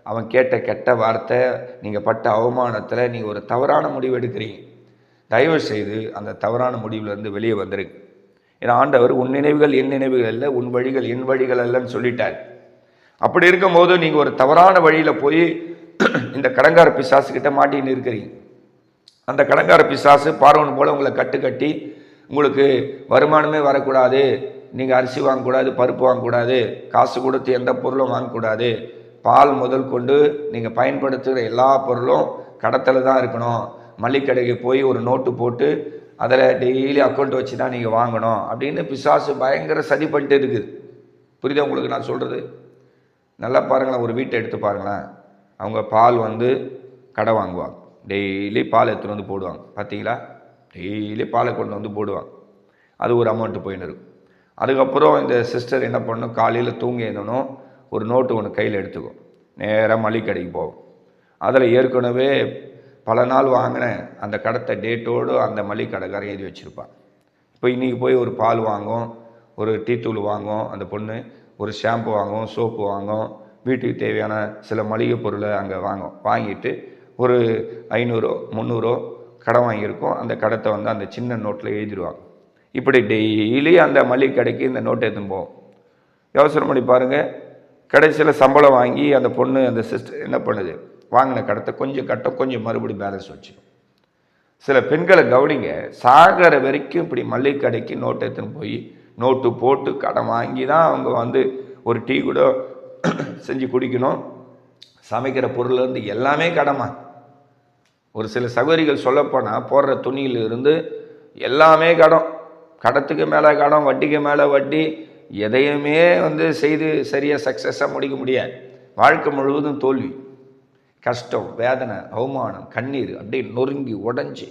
அவன் கேட்ட கெட்ட வார்த்தை, நீங்கள் பட்ட அவமானத்தில் நீங்கள் ஒரு தவறான முடிவு எடுக்கிறீங்க. தயவு செய்து அந்த தவறான முடிவிலிருந்து வெளியே வந்துருங்க. ஏன்னா ஆண்டவர் உன் நினைவுகள் என் நினைவுகள் அல்ல, உன் வழிகள் என் வழிகள் அல்லன்னு சொல்லிட்டார். அப்படி இருக்கும்போது நீங்கள் ஒரு தவறான வழியில் போய் இந்த கடங்கார பிசாசுக்கிட்ட மாட்டின்னு இருக்கிறீங்க. அந்த கடங்கார பிசாசு பார்வோன் போல உங்களை கட்டி உங்களுக்கு வருமானமே வரக்கூடாது, நீங்கள் அரிசி வாங்கக்கூடாது, பருப்பு வாங்கக்கூடாது, காசு கொடுத்து எந்த பொருளும் வாங்கக்கூடாது, பால் முதல் கொண்டு நீங்கள் பயன்படுத்துகிற எல்லா பொருளும் கடத்தில் தான் இருக்கணும், மல்லிக்கடைக்கு போய் ஒரு நோட்டு போட்டு அதில் டெய்லி அக்கௌண்ட் வச்சு தான் நீங்கள் வாங்கணும் அப்படின்னு பிசாசு பயங்கர சதி பண்ணிட்டு இருக்குது. புரியுதா உங்களுக்கு நான் சொல்கிறது? நல்லா பாருங்களேன், ஒரு வீட்டை எடுத்து பாருங்களேன். அவங்க பால் கடை வாங்குவாங்க, டெய்லி பால் எடுத்துகிட்டு போடுவாங்க. பார்த்தீங்களா? டெய்லி பாலை கொண்டு போடுவாங்க. அது ஒரு அமௌண்ட்டு போயின்னு இருக்கும். அதுக்கப்புறம் இந்த சிஸ்டர் என்ன பண்ணணும், காலையில் தூங்கி எழுந்தணும், ஒரு நோட்டு ஒன்று கையில் எடுத்துக்கும், நேராக மளிகை கடைக்கு போகும். அதில் ஏற்கனவே பல நாள் வாங்கின அந்த கடத்தை டேட்டோடு அந்த மளிகை கடைக்காரன் எழுதி வச்சுருப்பான். இப்போ இன்றைக்கி போய் ஒரு பால் வாங்கும், ஒரு டீ தூள் வாங்கும் அந்த பொண்ணு, ஒரு ஷாம்பு வாங்கும், சோப்பு வாங்கும், வீட்டுக்கு தேவையான சில மளிகை பொருளை அங்கே வாங்கிட்டு ஒரு 500 300 கடன் வாங்கியிருக்கோம். அந்த கடத்தை அந்த சின்ன நோட்டில் எழுதிடுவாங்க. இப்படி டெய்லி அந்த மளிகை கடைக்கு இந்த நோட்டை எடுத்துன்னு போவோம். யோசனை பண்ணி பாருங்கள். கடைசியில் சம்பளம் வாங்கி அந்த பொண்ணு, அந்த சிஸ்டர் என்ன பண்ணுது, வாங்கின கடத்தை கொஞ்சம் கட்டம், கொஞ்சம் மறுபடியும் பேலன்ஸ் வச்சுக்கும். சில பெண்களை கவனிங்க, சாகிற வரைக்கும் இப்படி மளிகை கடைக்கு நோட்டை எடுத்துன்னு போய் நோட்டு போட்டு கடன் வாங்கி தான் அவங்க ஒரு டீ கூட செஞ்சு குடிக்கணும், சமைக்கிற பொருள்லேருந்து எல்லாமே கடமா. ஒரு சில சகோதரிகள் சொல்லப்போனால் போடுற துணியிலிருந்து எல்லாமே கடன், கடத்துக்கு மேலே கடன், வட்டிக்கு மேலே வட்டி, எதையுமே செய்து சரியாக சக்ஸஸாக முடிக்க முடியாது. வாழ்க்கை முழுவதும் தோல்வி, கஷ்டம், வேதனை, அவமானம், கண்ணீர், அப்படியே நொறுங்கி உடஞ்சி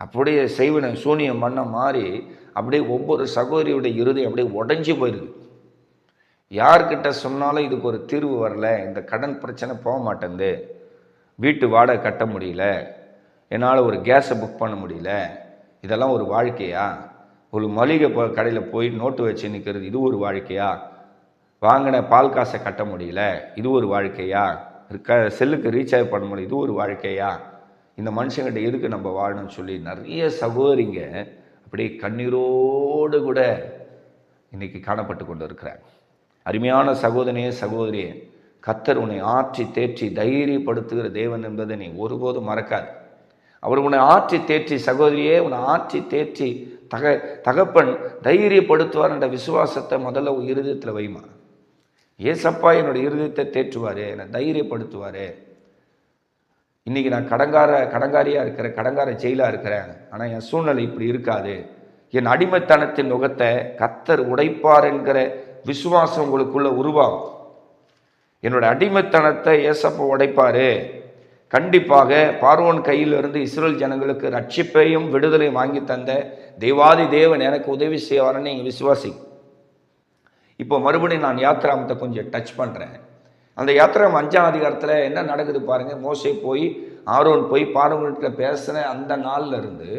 அப்படியே செய்வன சூனியம் பண்ண மாதிரி அப்படியே ஒவ்வொரு சகோதரியுடைய இருதயம் அப்படியே உடஞ்சி போயிருக்கு. யார்கிட்ட சொன்னாலும் இதுக்கு ஒரு தீர்வு வரல, இந்த கடன் பிரச்சனை போக மாட்டேங்குது, வீட்டு வாடகை கட்ட முடியல, என்னால் ஒரு கேஸை புக் பண்ண முடியல, இதெல்லாம் ஒரு வாழ்க்கையா? ஒரு மளிகை கடையில் போய் நோட்டு வச்சு நிற்கிறது, இது ஒரு வாழ்க்கையா? வாங்கின பால் காசை கட்ட முடியல, இது ஒரு வாழ்க்கையா? செல்லுக்கு ரீசார்ஜ் பண்ண முடியல, இது ஒரு வாழ்க்கையா? இந்த மனுஷங்கிட்ட எதுக்கு நம்ம வாழணும்னு சொல்லி நிறைய சகோதரிங்க அப்படியே கண்ணீரோடு கூட இன்னைக்கு காணப்பட்டு கொண்டு இருக்கிறாங்க. அருமையான சகோதரியே சகோதரியே, கர்த்தர் உன்னை ஆற்றி தேற்றி தைரியப்படுத்துகிற தேவன் என்பதை நீ ஒருபோதும் மறக்காது. அவர் உன்னை ஆற்றி தேற்றி, சகோதரியே உன்னை ஆற்றி தேற்றி தகப்பன் தைரியப்படுத்துவார் என்ற விசுவாசத்தை முதல்ல இருதயத்தில் வைமா. ஏசப்பா என்னோட இருதயத்தை தேற்றுவார், என்னை தைரியப்படுத்துவார். இன்றைக்கி நான் கடங்காரியாக இருக்கிறேன், கடங்கார ஜெயிலாக இருக்கிறேன், ஆனால் என் சூழ்நிலை இப்படி இருக்காது, என் அடிமைத்தனத்தின் நுகத்தை கர்த்தர் உடைப்பார் என்கிற விசுவாசம் உங்களுக்குள்ள உருவாகும். என்னோட அடிமைத்தனத்தை ஏசப்பா உடைப்பார். கண்டிப்பாக பார்வோன் கையிலிருந்து இஸ்ரேல் ஜனங்களுக்கு ரட்சிப்பையும் விடுதலையும் வாங்கி தந்த தேவாதி தேவன் எனக்கு உதவி செய்வார்னு நீங்கள் விசுவாசி. இப்போ மறுபடியும் நான் யாத்திராமத்தை கொஞ்சம் டச் பண்ணுறேன். அந்த யாத்திராம் 5ஆம் அதிகாரத்தில் என்ன நடக்குது பாருங்கள். மோசே போய் ஆரோன் போய் பார்வோன்கிட்ட பேசின அந்த நாளில் இருந்து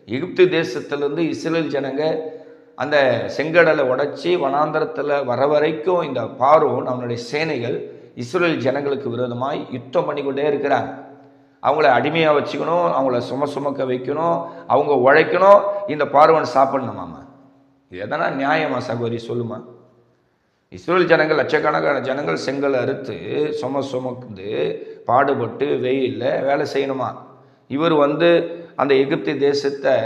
எகிப்து தேசத்திலிருந்து இஸ்ரேல் ஜனங்க அந்த செங்கடலை உடைச்சி வனாந்தரத்தில் வர வரைக்கும் இந்த பார்வோன் அவனுடைய சேனைகள் இஸ்ரேல் ஜனங்களுக்கு விரோதமாய் யுத்தம் பண்ணிக்கொண்டே இருக்கிறாங்க. அவங்கள அடிமையாக வச்சுக்கணும், அவங்கள சுமக்க வைக்கணும், அவங்க உழைக்கணும், இந்த பார்வோன் சாப்பிடணுமாமா. இது எதனா நியாயமா சகோதரி சொல்லுமா? இஸ்ரேல் ஜனங்கள் லட்சக்கணக்கான ஜனங்கள் செங்கல் அறுத்து சுமந்து பாடுபட்டு வெயிலில் வேலை செய்யணுமா. இவர் அந்த எகிப்து தேசத்தை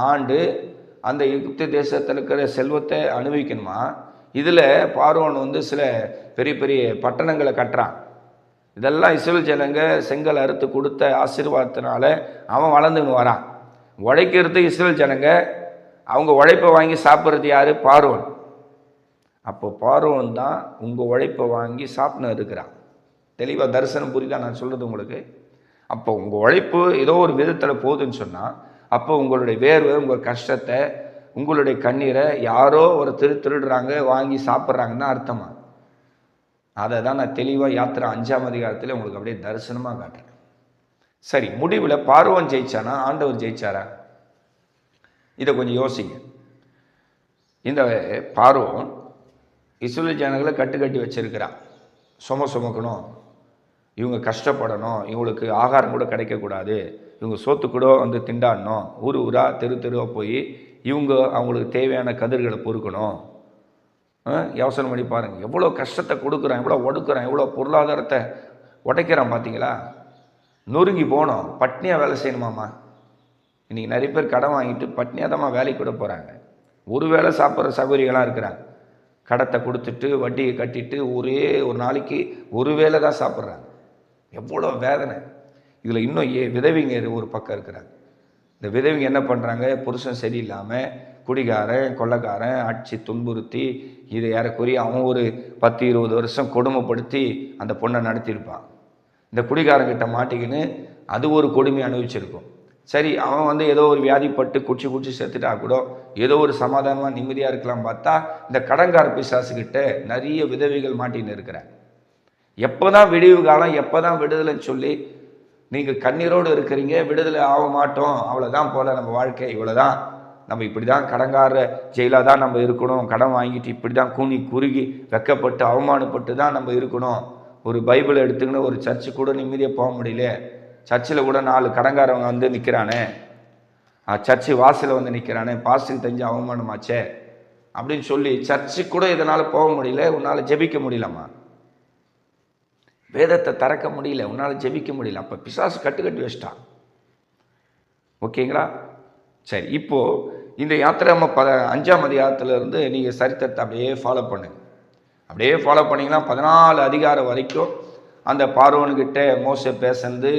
ஆண்டு அந்த எகிப்து தேசத்தில் இருக்கிற செல்வத்தை அனுபவிக்கணுமா. இதில் பார்வோன் சில பெரிய பெரிய பட்டணங்களை கட்டுறான். இதெல்லாம் இஸ்ரேல் ஜனங்க செங்கல் அறுத்து கொடுத்த ஆசீர்வாதத்தினால அவன் வளர்ந்துன்னு வரான். உழைக்கிறது இஸ்ரேல் ஜனங்க, அவங்க உழைப்பை வாங்கி சாப்பிட்றது யார்? பார்வோன். அப்போ பார்வோன் தான் உங்கள் உழைப்பை வாங்கி சாப்பிட்னு இருக்கிறான். தெளிவாக தரிசனம் புரியுதா நான் சொல்கிறது உங்களுக்கு? அப்போ உங்கள் உழைப்பு ஏதோ ஒரு விதத்தில் போகுதுன்னு சொன்னால், அப்போ உங்களுடைய வேர்வை, உங்கள் கஷ்டத்தை, உங்களுடைய கண்ணீரை யாரோ ஒரு திருடுறாங்க, வாங்கி சாப்பிட்றாங்கன்னு அர்த்தமா. அதை தான் நான் தெளிவாக யாத்திரை 5ஆம் அதிகாரத்தில் உங்களுக்கு அப்படியே தரிசனமாக காட்டுறேன். சரி, முடிவில் பார்வோன் ஜெயிச்சானா ஆண்டவர் ஜெயிச்சாரா? இதை கொஞ்சம் யோசிங்க. இந்த பார்வோன் இஸ்ரேல் ஜனங்களை கட்டி வச்சிருக்கிறான். சுமக்கணும், இவங்க கஷ்டப்படணும், இவங்களுக்கு ஆகாரம் கூட கிடைக்கக்கூடாது, இவங்க சோத்து கூட திண்டாடணும், ஊராக தெருவாக போய் இவங்க அவங்களுக்கு தேவையான கதிர்களை பொறுக்கணும். யோசனை பண்ணி பாருங்கள், எவ்வளோ கஷ்டத்தை கொடுக்குறான், எவ்வளோ ஒடுக்குறான், எவ்வளோ பொருளாதாரத்தை உடைக்கிறான் பார்த்தீங்களா? நொறுங்கி போனோம், பட்னியாக வேலை செய்யணுமாம்மா. இன்றைக்கி நிறைய பேர் கடன் வாங்கிட்டு பட்னியாக தான் வேலைக்கு கூட போகிறாங்க. ஒரு வேளை சாப்பிட்ற சகோதரிகளாக இருக்கிறாங்க. கடத்தை கொடுத்துட்டு வட்டியை கட்டிட்டு ஒரே ஒரு நாளைக்கு ஒரு வேளை தான் சாப்பிட்றாங்க. எவ்வளோ வேதனை. இதில் இன்னும் விதவிங்க ஒரு பக்கம் இருக்கிறாங்க. இந்த விதவிங்க என்ன பண்ணுறாங்க? புருஷன் சரியில்லாமல் குடிகாரன் கொள்ளைக்காரன் அடித்து துன்புறுத்தி இதை ஏறக்குறைய அவன் ஒரு 10-20 வருஷம் கொடுமைப்படுத்தி அந்த பொண்ணை நடத்தியிருப்பான். இந்த குடிகாரங்கிட்ட மாட்டிக்கின்னு அது ஒரு கொடுமை அனுபவிச்சிருக்கும். சரி, அவன் ஏதோ ஒரு வியாதிப்பட்டு குடிச்சு செத்துட்டா கூட ஏதோ ஒரு சமாதானமாக நிம்மதியாக இருக்கலாம் பார்த்தா, இந்த கடங்கார பிசாசுக்கிட்ட நிறைய விதவைகள் மாட்டின்னு இருக்கிறாங்க. எப்போ தான் விடிவு காலம், எப்போ தான் விடுதலைன்னு சொல்லி நீங்கள் கண்ணீரோடு இருக்கிறீங்க. விடுதலை ஆக மாட்டோம், அவ்வளோதான் போல நம்ம வாழ்க்கை, இவ்வளோதான், நம்ம இப்படி தான் கடங்கார ஜெயிலாக தான் நம்ம இருக்கணும், கடன் வாங்கிட்டு இப்படி தான் கூனி குறுகி வெக்கப்பட்டு அவமானப்பட்டு தான் நம்ம இருக்கணும். ஒரு பைபிளை எடுத்துக்கின்னு ஒரு சர்ச்சு கூட நிம்மதியாக போக முடியல, சர்ச்சில் கூட 4 கடங்காரவங்க நிற்கிறானே, சர்ச்சு வாசலில் நிற்கிறானே, பாஸ்டருக்கு தெரிஞ்சு அவமானமாச்சே அப்படின்னு சொல்லி சர்ச்சுக்கு கூட இதனால் போக முடியல. உன்னால் ஜெபிக்க முடியலம்மா, வேதத்தை திறக்க முடியல, உன்னால் ஜெபிக்க முடியல. அப்போ பிசாசு கட்டு வச்சிட்டான். ஓகேங்களா? சரி, இப்போது இந்த யாத்திரை 5ஆம் அதிகாரத்திலிருந்து நீங்கள் சரித்திரத்தை அப்படியே ஃபாலோ பண்ணுங்க. அப்படியே ஃபாலோ பண்ணிங்கன்னா 14 அதிகாரம் வரைக்கும் அந்த பார்வோன்கிட்ட மோசே பேசுனது,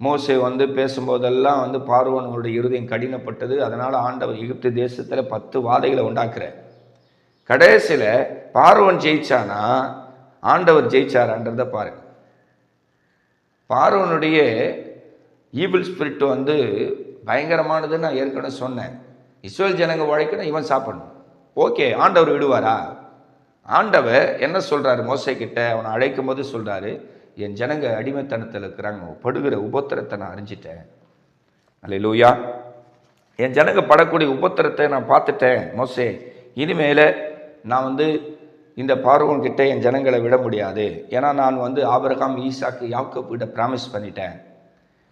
மோசே வந்து பேசும்போதெல்லாம் வந்து பார்வோனுடைய இருதயம் கடினப்பட்டது. அதனால் ஆண்டவர் எகிப்து தேசத்தில் 10 வாதைகளை உண்டாக்குறார். கடைசியில் பார்வோன் ஜெயிச்சானா ஆண்டவர் ஜெயிச்சாரான்றதை பாருங்க. பார்வோனுடைய ஈவில் ஸ்பிரிட் வந்து பயங்கரமானதுன்னு நான் ஏற்கனவே சொன்னேன். இஸ்ரவேல் ஜனங்க உழைக்கணும், இவன் சாப்பிடணும். ஓகே, ஆண்டவர் விடுவாரா? ஆண்டவர் என்ன சொல்றாரு மோசே கிட்ட? அவனை அழைக்கும் போது சொல்றாரு, என் ஜனங்க அடிமைத்தனத்தில் இருக்கிறாங்க, படுகிற உபத்திரத்தை நான் அறிஞ்சிட்டேன். அல்லேலூயா. என் ஜனங்க படக்கூடிய உபத்திரத்தை நான் பார்த்துட்டேன் மோசே. இனிமேல நான் வந்து இந்த பார்வோன் கிட்ட என் ஜனங்களை விட முடியாது. ஏன்னா நான் வந்து ஆபிரகாம், ஈசாக்கு, யாக்கோபு கிட்ட ப்ராமிஸ் பண்ணிட்டேன்.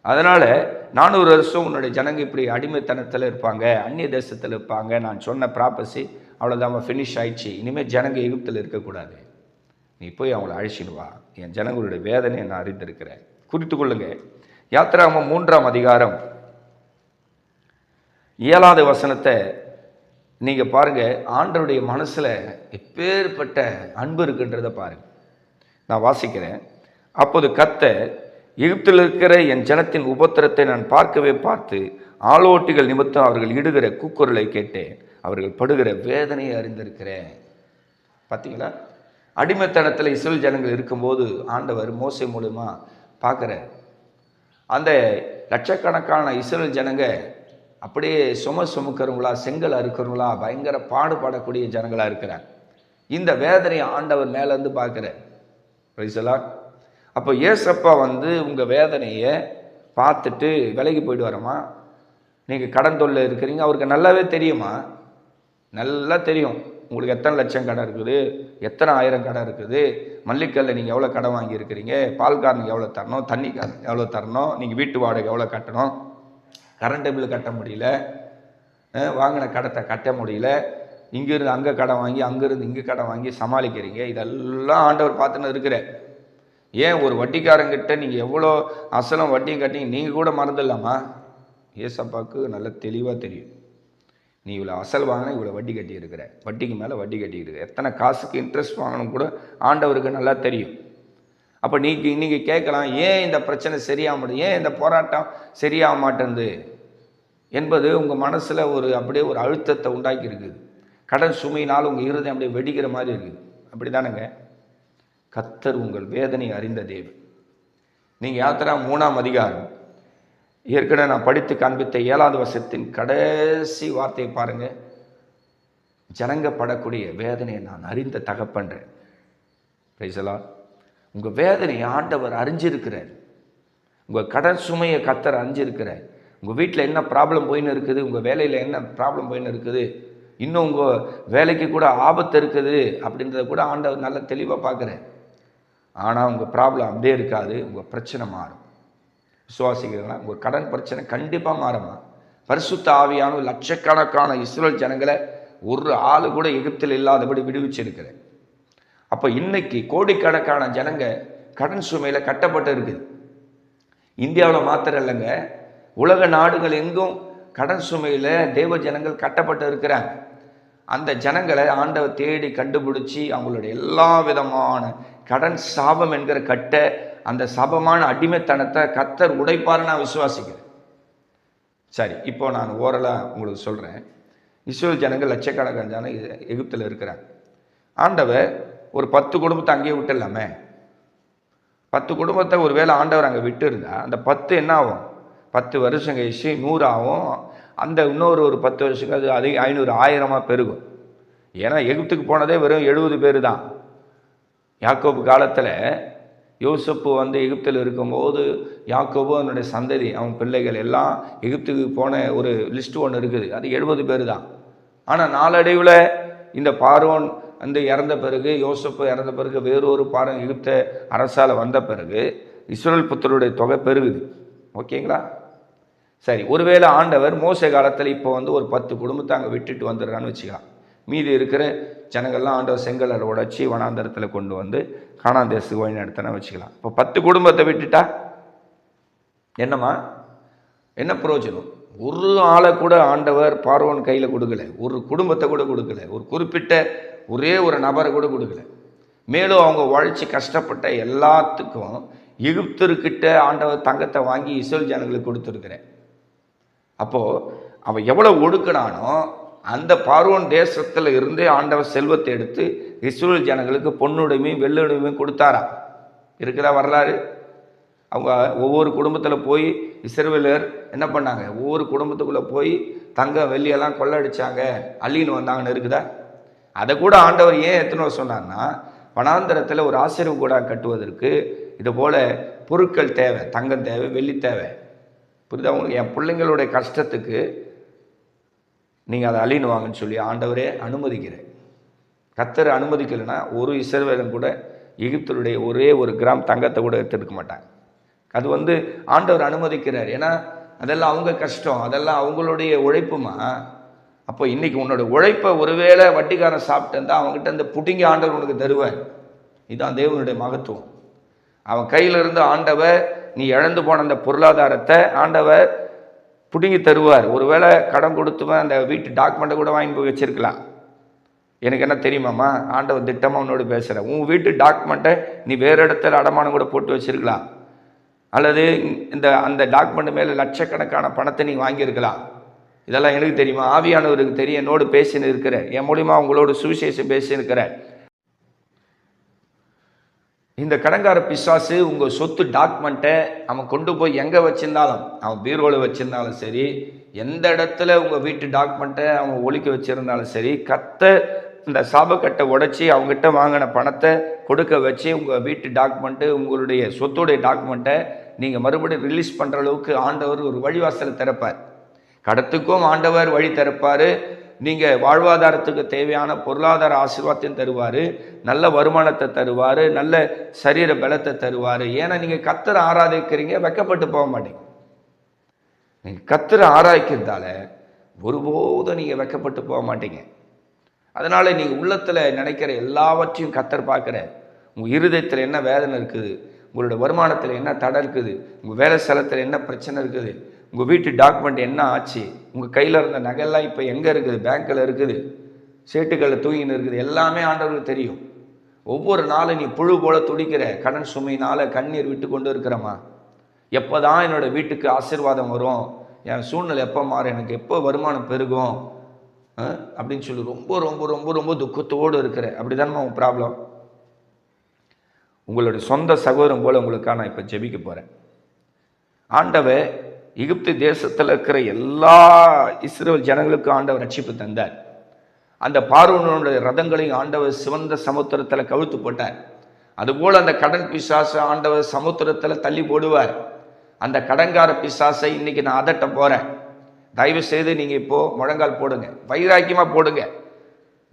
அதனால் 400 வருஷம் உன்னுடைய ஜனங்க இப்படி அடிமைத்தனத்தில் இருப்பாங்க, அந்நிய தேசத்தில் இருப்பாங்க. நான் சொன்ன ப்ராப்பசி அவ்வளோதான், ஃபினிஷ் ஆயிடுச்சு. இனிமேல் ஜனங்க எகிப்தில் இருக்கக்கூடாது, நீ போய் அவங்கள அழைச்சிட்டு வா. என் ஜனங்களுடைய வேதனையை நான் அறிந்திருக்கிறேன். குறித்து கொள்ளுங்க, யாத்திராகமம் 3ஆம் அதிகாரம் 7வது வசனத்தை நீங்கள் பாருங்கள். ஆண்டவருடைய மனசில் எப்பேற்பட்ட அன்பு இருக்குன்றதை பாருங்கள். நான் வாசிக்கிறேன். அப்போது கர்த்தர், எகிப்தில் இருக்கிற என் ஜனத்தின் உபத்திரத்தை நான் பார்த்து ஆளோட்டிகள் நிமித்தம் அவர்கள் இடுகிற கூக்குரலை கேட்டேன், அவர்கள் படுகிற வேதனையை அறிந்திருக்கிறேன். பார்த்தீங்களா? அடிமைத்தனத்தில் இஸ்ரவேல் ஜனங்கள் இருக்கும்போது ஆண்டவர் மோசே மூலமா பார்க்குற அந்த லட்சக்கணக்கான இஸ்ரவேல் ஜனங்க அப்படியே சுமக்கிறவங்களா, செங்கல் அறுக்கிறவங்களா, பயங்கர பாடுபடக்கூடிய ஜனங்களாக இருக்கிறாங்க. இந்த வேதனையை ஆண்டவர் மேலேருந்து பார்க்குறார். பிரைசலா. அப்போ ஏசப்பா வந்து உங்கள் வேதனையை பார்த்துட்டு விலகி போயிட்டு வரமா? நீங்கள் கடன் தொல்லை இருக்கிறீங்க, அவருக்கு நல்லாவே தெரியுமா? நல்லா தெரியும் உங்களுக்கு எத்தனை லட்சம் கடன் இருக்குது, எத்தனை ஆயிரம் கடன் இருக்குது, மல்லிக்கல்ல நீங்கள் எவ்வளோ கடன் வாங்கியிருக்கிறீங்க, பால்காரனுக்கு எவ்வளோ தரணும், தண்ணிக்காரனுக்கு எவ்வளோ தரணும், நீங்கள் வீட்டு வாடகை எவ்வளோ கட்டணும், கரண்ட் பில் கட்ட முடியல, வாங்கின கடத்தை கட்ட முடியல, இங்கேருந்து அங்கே கடன் வாங்கி அங்கேருந்து இங்கே கடன் வாங்கி சமாளிக்கிறீங்க. இதெல்லாம் ஆண்டவர் பார்த்துன்னு இருக்கிற. ஏன் ஒரு வட்டிக்காரங்கிட்ட நீங்கள் எவ்வளோ அசலும் வட்டியும் கட்டிங்க நீங்கள் கூட மறந்துடலாமா? ஏசப்பாவுக்கு நல்ல தெளிவாக தெரியும். நீ இவ்வளோ அசல் வாங்கினா இவ்வளோ வட்டி கட்டியிருக்கிற, வட்டிக்கு மேலே வட்டி கட்டியிருக்கிற, எத்தனை காசுக்கு இன்ட்ரெஸ்ட் வாங்கணும் கூட ஆண்டவருக்கு நல்லா தெரியும். அப்போ நீங்கள் கேட்கலாம், ஏன் இந்த பிரச்சனை சரியாக மாட்டேங்குது, ஏன் இந்த போராட்டம் சரியாக மாட்டேங்குது என்பது உங்கள் மனசில் அப்படியே ஒரு அழுத்தத்தை உண்டாக்கி இருக்குது. கடன் சுமையினால் உங்கள் இருதயம் அப்படியே வெடிக்கிற மாதிரி இருக்குது. அப்படி தானேங்க? கர்த்தர் உங்கள் வேதனை அறிந்த தேவன். நீங்கள் யாத்திரா 3ஆம் அதிகாரம் ஏற்கனவே நான் படித்து காண்பித்த 7வது வசனத்தின் கடைசி வார்த்தையை பாருங்கள். ஜனங்க படக்கூடிய வேதனையை நான் அறிந்த தகப்பன்றேன். பிரைசலா. உங்கள் வேதனையை ஆண்டவர் அறிஞ்சிருக்கிறார். உங்கள் கடன் சுமையை கர்த்தர் அறிஞ்சிருக்கிறார். உங்கள் வீட்டில் என்ன ப்ராப்ளம் போயின்னு இருக்குது, உங்கள் வேலையில் என்ன ப்ராப்ளம் போயின்னு இருக்குது, இன்னும் உங்கள் வேலைக்கு கூட ஆபத்து இருக்குது அப்படின்றத கூட ஆண்டவர் நல்ல தெளிவாக பார்க்குறேன். ஆனால் உங்கள் ப்ராப்ளம் அப்படியே இருக்காது, உங்கள் பிரச்சனை மாறும். விசுவாசிக்கிறீங்களா? உங்கள் கடன் பிரச்சனை கண்டிப்பாக மாறுமா? பரிசுத்த ஆவியான லட்சக்கணக்கான இஸ்ரவேல் ஜனங்களை ஒரு ஆள் கூட எகிப்தில் இல்லாதபடி விடுவிச்சிருக்கிறேன். அப்போ இன்னைக்கு கோடிக்கணக்கான ஜனங்க கடன் சுமையில் கட்டப்பட்டு இருக்குது. இந்தியாவில் மாத்திரம் இல்லைங்க, உலக நாடுகள் எங்கும் கடன் சுமையில் தேவ ஜனங்கள் கட்டப்பட்டு இருக்கிறாங்க. அந்த ஜனங்களை ஆண்டவர் தேடி கண்டுபிடிச்சி அவங்களுடைய எல்லா விதமான கடன் சாபம் என்கிற கட்டை, அந்த சாபமான அடிமைத்தனத்தை கர்த்தர் உடைப்பார் நான் விசுவாசிக்கிறேன். சரி, இப்போ நான் ஓரலாக உங்களுக்கு சொல்கிறேன். இஸ்ரவேல் ஜனங்கள் லட்சக்கணக்கான ஜனம் எகிப்தில் இருக்கிறாங்க. ஆண்டவர் ஒரு 10 குடும்பத்தை அங்கேயே விட்டுடலாமே. 10 குடும்பத்தை ஒரு வேளை ஆண்டவர் அங்கே விட்டு இருந்தால் அந்த 10 என்ன ஆகும்? 10 வருஷம் கழிச்சு 100 ஆகும். அந்த இன்னொரு 10 வருஷம் அது 500 1000 பெருகும். ஏன்னா எகிப்துக்கு போனதே வெறும் 70 பேர் தான். யாக்கோபு காலத்தில் யோசப்பு வந்து எகிப்தில் இருக்கும்போது யாக்கோபு அவனுடைய சந்ததி, அவன் பிள்ளைகள் எல்லாம் எகிப்துக்கு போன ஒரு லிஸ்ட்டு ஒன்று இருக்குது. அது 70 பேர் தான். ஆனால் நாளடைவில் இந்த பார்வோன் வந்து இறந்த பிறகு, யோசப்பு இறந்த பிறகு, வேறொரு பார்வோன் எகிப்த அரசால் வந்த பிறகு இஸ்ரவேல் புத்தருடைய தொகை பெருகுது. ஓகேங்களா? சரி, ஒருவேளை ஆண்டவர் மோசே காலத்தில் இப்போ வந்து ஒரு 10 குடும்பத்தை அங்கே விட்டுட்டு வந்துடுறான்னு வச்சுக்கலாம். மீதி இருக்கிற ஜனங்கள்லாம் ஆண்டவர் செங்கலை உடைச்சி வனாந்தரத்தில் கொண்டு வந்து கானான் தேசத்துக்கு வழி நடத்தினா வச்சுக்கலாம். இப்போ 10 குடும்பத்தை விட்டுட்டா என்னம்மா, என்ன பிரயோஜனம்? ஒரு ஆளை கூட ஆண்டவர் பார்வோன் கையில் கொடுக்கல, ஒரு குடும்பத்தை கூட கொடுக்கல, ஒரு குறிப்பிட்ட ஒரே ஒரு நபரை கூட கொடுக்கல. மேலும் அவங்க உழைச்சி கஷ்டப்பட்ட எல்லாத்துக்கும் எகிப்தர்கிட்ட ஆண்டவர் தங்கத்தை வாங்கி இஸ்ரவேல் ஜனங்களுக்கு கொடுத்துருக்கிறேன். அப்போது அவன் எவ்வளோ ஒடுக்கினானோ அந்த பார்வோன் தேசத்தில் இருந்தே ஆண்டவர் செல்வத்தை எடுத்து இஸ்ரவேல் ஜனங்களுக்கு பொன்னுடைமையும் வெள்ளுடைமையும் கொடுத்தாராம். இருக்கிற வரலாறு. அவங்க ஒவ்வொரு குடும்பத்தில் போய் இஸ்ரவேலர் என்ன பண்ணாங்க, ஒவ்வொரு குடும்பத்துக்குள்ளே போய் தங்கம் வெள்ளியெல்லாம் கொள்ளடிச்சாங்க, அள்ளின்னு வந்தாங்கன்னு இருக்குதா? அதை கூட ஆண்டவர் ஏன் எத்தனை சொன்னார்னா, வனாந்தரத்தில் ஒரு ஆசீர்வாத கூடாரம் கட்டுவதற்கு இது போல் பொருட்கள் தேவை, தங்கம் தேவை, வெள்ளி தேவை. புரியுதா உங்களுக்கு? என் பிள்ளைங்களுடைய கஷ்டத்துக்கு நீங்கள் அதை அள்ளின்னு வாங்கன்னு சொல்லி ஆண்டவரே அனுமதிக்கிறேன். கர்த்தர் அனுமதிக்கலைன்னா ஒரு இஸ்ரவேலன் கூட எகிப்தருடைய ஒரே ஒரு கிராம் தங்கத்தை கூட எடுத்துருக்க மாட்டாங்க. அது ஆண்டவர் அனுமதிக்கிறார். ஏன்னா அதெல்லாம் அவங்க கஷ்டம், அதெல்லாம் அவங்களுடைய உழைப்புமா. அப்போ இன்னைக்கு உன்னோட உழைப்பை ஒருவேளை வட்டிக்காரன் சாப்பிட்டு இருந்தால் அவங்ககிட்ட இந்த புட்டிங்க ஆண்டவர் உனக்கு தருவார். இதுதான் தேவனுடைய மகத்துவம். அவன் கையில் இருந்து ஆண்டவர் நீ இழந்து போன அந்த பொருளாதாரத்தை ஆண்டவர் புடுங்கி தருவார். ஒருவேளை கடன் கொடுத்துவன் அந்த வீட்டு டாக்குமெண்ட்டை கூட வாங்கி போய் வச்சிருக்கலாம். எனக்கு என்ன தெரியுமாம்மா, ஆண்டவர் திட்டமாக உன்னோடு பேசுகிறேன். உன் வீட்டு டாக்குமெண்ட்டை நீ வேறு இடத்துல அடமானம் கூட போட்டு வச்சிருக்கலாம். அல்லது அந்த டாக்குமெண்ட் மேலே லட்சக்கணக்கான பணத்தை நீ வாங்கியிருக்கலாம். இதெல்லாம் எனக்கு தெரியுமா? ஆவியானவருக்கு தெரியும். என்னோடு பேசின்னு இருக்கிறேன், என் மூலிமா உங்களோட சுவிசேஷம் பேசியிருக்கிறேன். இந்த கடன்கார பிசாசு உங்கள் சொத்து டாக்குமெண்ட்டை அவன் கொண்டு போய் எங்கே வச்சிருந்தாலும், அவன் பீரோவில் வச்சிருந்தாலும் சரி, எந்த இடத்துல உங்கள் வீட்டு டாக்குமெண்ட்டை அவன் ஒழிக்க வச்சிருந்தாலும் சரி, இந்த சாபக்கட்டை உடைச்சி அவங்ககிட்ட வாங்கின பணத்தை கொடுக்க வச்சு உங்கள் வீட்டு டாக்குமெண்ட்டு, உங்களுடைய சொத்துடைய டாக்குமெண்ட்டை நீங்கள் மறுபடியும் ரிலீஸ் பண்ணுற அளவுக்கு ஆண்டவர் ஒரு வழிவாசலை திறப்பார். கடத்துக்கும் ஆண்டவர் வழி திறப்பார். நீங்கள் வாழ்வாதாரத்துக்கு தேவையான பொருளாதார ஆசீர்வாதத்தையும் தருவார், நல்ல வருமானத்தை தருவார், நல்ல சரீர பலத்தை தருவார். ஏன்னா நீங்கள் கர்த்தரை ஆராதிக்கிறீங்க, வெக்கப்பட்டு போக மாட்டீங்க. நீங்கள் கர்த்தரை ஆராய்க்கிறதால ஒருபோதும் நீங்கள் வெக்கப்பட்டு போக மாட்டீங்க. அதனால் நீங்கள் உள்ளத்தில் நினைக்கிற எல்லாவற்றையும் கர்த்தர் பார்க்குற. உங்கள் இருதயத்தில் என்ன வேதனை இருக்குது, உங்களோட வருமானத்தில் என்ன தடை இருக்குது, உங்கள் வேலை ஸ்தலத்தில் என்ன பிரச்சனை இருக்குது, உங்கள் வீட்டு டாக்குமெண்ட் என்ன ஆச்சு, உங்கள் கையில் இருந்த நகையெல்லாம் இப்போ எங்கே இருக்குது, பேங்க்கில் இருக்குது, சேட்டுக்களில் தூங்கின்னு இருக்குது, எல்லாமே ஆண்டவருக்கு தெரியும். ஒவ்வொரு நாளும் நீ புழு போல துடிக்கிற, கடன் சுமையினால் கண்ணீர் விட்டு கொண்டு இருக்கிறம்மா. எப்போ தான் என்னோடய வீட்டுக்கு ஆசீர்வாதம் வரும், என் சூழ்நிலை எப்போ மாறும், எனக்கு எப்போ வருமானம் பெருகும் அப்படின்னு சொல்லி ரொம்ப ரொம்ப ரொம்ப ரொம்ப துக்கத்தோடு இருக்கிற. அப்படி தானே உன் ப்ராப்ளம்? உங்களுடைய சொந்த சகோதரம் போல் உங்களுக்காக நான் இப்போ ஜெபிக்க போகிறேன். ஆண்டவர் எகிப்து தேசத்தில் இருக்கிற எல்லா இஸ்ரவேல் ஜனங்களுக்கும் ஆண்டவர் ரட்சிப்பு தந்தார். அந்த பார்வோனுடைய ரதங்களையும் ஆண்டவர் சிவந்த சமுத்திரத்தில் கவிழ்த்து போட்டார். அதுபோல் அந்த கடன் பிசாசை ஆண்டவர் சமுத்திரத்தில் தள்ளி போடுவார். அந்த கடன்கார பிசாசை இன்னைக்கு நான் அதட்ட போகிறேன். தயவு செய்து நீங்கள் இப்போது முழங்கால் போடுங்க, வைராக்கியமாக போடுங்க.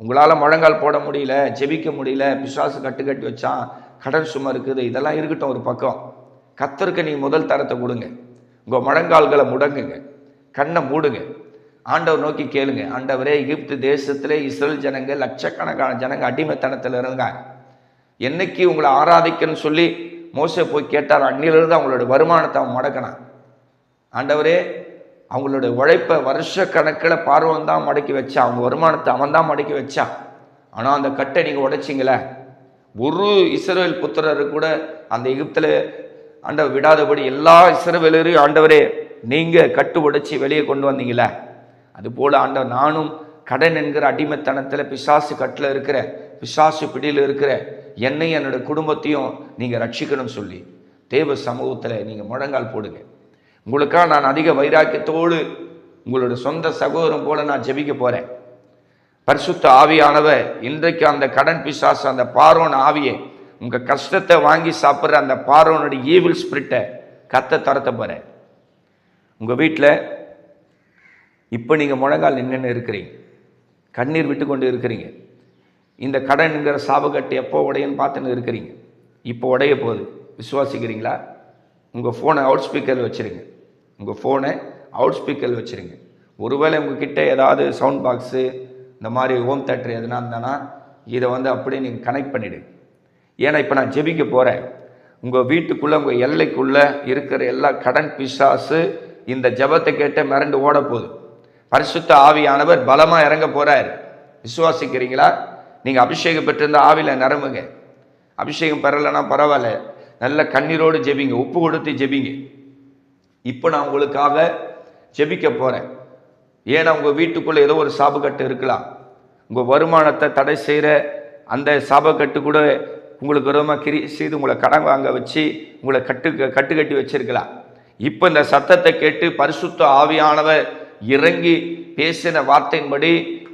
உங்களால் முழங்கால் போட முடியல, ஜெபிக்க முடியல, பிசாசு கட்டு வச்சான், கடன் சும்மா இருக்குது, இதெல்லாம் இருக்கட்டும் ஒரு பக்கம். கர்த்தருக்கு நீங்கள் முதல் தரத்தை கொடுங்க. உங்கள் முழங்கால்களை முடங்குங்க, கண்ணை மூடுங்க, ஆண்டவர் நோக்கி கேளுங்க. ஆண்டவரே, எகிப்து தேசத்திலே இஸ்ரவேல் ஜனங்க லட்சக்கணக்கான ஜனங்க அடிமைத்தனத்தில் இருந்தாங்க. என்னைக்கு உங்களை ஆராதிக்கணும்னு சொல்லி மோசே போய் கேட்டார், அன்னிலிருந்து அவங்களோட வருமானத்தை அவன் முடக்கினான். ஆண்டவரே, அவங்களோட உழைப்பை வருஷ கணக்கில் பார்வன் தான் மடக்கி வச்சான், அவங்க வருமானத்தை அவன் தான் மடக்கி வச்சான். ஆனால் அந்த கட்டை நீங்கள் உடைச்சிங்களே, ஒரு இஸ்ரவேல் புத்திரரு கூட அந்த எகிப்தில் ஆண்டவர் விடாதபடி எல்லா இஸ்ரவேலரையும் ஆண்டவரே நீங்கள் கட்டு உடைச்சி வெளியே கொண்டு வந்தீங்களே, அதுபோல் ஆண்டவர் நானும் கடன் என்கிற அடிமைத்தனத்தில் பிசாசு கட்டில் இருக்கிற, பிசாசு பிடியில் இருக்கிற என்னையும் என்னோட குடும்பத்தையும் நீங்கள் ரட்சிக்கணும்னு சொல்லி தேவ சமூகத்தில் நீங்கள் முழங்கால் போடுங்க. உங்களுக்காக நான் அதிக வைராக்கியத்தோடு உங்களோட சொந்த சகோதரம் போல நான் ஜெபிக்க போகிறேன். பரிசுத்த ஆவியானவர் இன்றைக்கு அந்த கடன் பிசாசு, அந்த பார்வோன் ஆவியை, உங்கள் கஷ்டத்தை வாங்கி சாப்பிட்ற அந்த பார்வோனுடைய ஈவில் ஸ்பிரிட்டை தரத்த போகிறேன். உங்கள் வீட்டில் இப்போ நீங்கள் முழங்கால் நின்று இருக்கிறீங்க, கண்ணீர் விட்டு கொண்டு இருக்கிறீங்க. இந்த கடன்ங்கிற சாபக்கட்டு எப்போ உடையன்னு பார்த்துன்னு இருக்கிறீங்க. இப்போ உடைய போகுது, விசுவாசிக்கிறீங்களா? உங்கள் ஃபோனை அவுட் ஸ்பீக்கரில் வச்சுருங்க, உங்கள் ஃபோனை அவுட் ஸ்பீக்கரில் வச்சுருங்க. ஒருவேளை உங்ககிட்ட ஏதாவது சவுண்ட் பாக்ஸு இந்த மாதிரி ஹோம் தேட்டர் எதுனா இருந்தானா இதை அப்படியே நீங்கள் கனெக்ட் பண்ணிவிடுங்க. ஏன்னா இப்போ நான் ஜெபிக்க போகிறேன். உங்கள் வீட்டுக்குள்ளே, உங்கள் எல்லைக்குள்ளே இருக்கிற எல்லா கடன் பிசாசு இந்த ஜெபத்தை கேட்ட மிரண்டு ஓட போகுது. பரிசுத்த ஆவியானவர் பலமாக இறங்க போகிறார். விசுவாசிக்கிறீங்களா? நீங்கள் அபிஷேகம் பெற்றிருந்த ஆவியில் நிரம்புங்க. அபிஷேகம் பெறலைன்னா பரவாயில்ல, நல்ல கண்ணீரோடு ஜெபிங்க, உப்பு கொடுத்து ஜெபிங்க. இப்போ நான் உங்களுக்காக ஜெபிக்க போகிறேன். ஏன்னா உங்கள் வீட்டுக்குள்ளே ஏதோ ஒரு சாபக்கட்டு இருக்கலாம். உங்கள் வருமானத்தை தடை செய்கிற அந்த சாபக்கட்டு கூட உங்களுக்கு விரோதமாக கிரியை செய்து உங்களை கடன் வாங்க வச்சு உங்களை கட்டி வச்சிருக்கலாம். இப்போ இந்த சத்தத்தை கேட்டு பரிசுத்த ஆவியானவர் இறங்கி பேசின வார்த்தையின்படி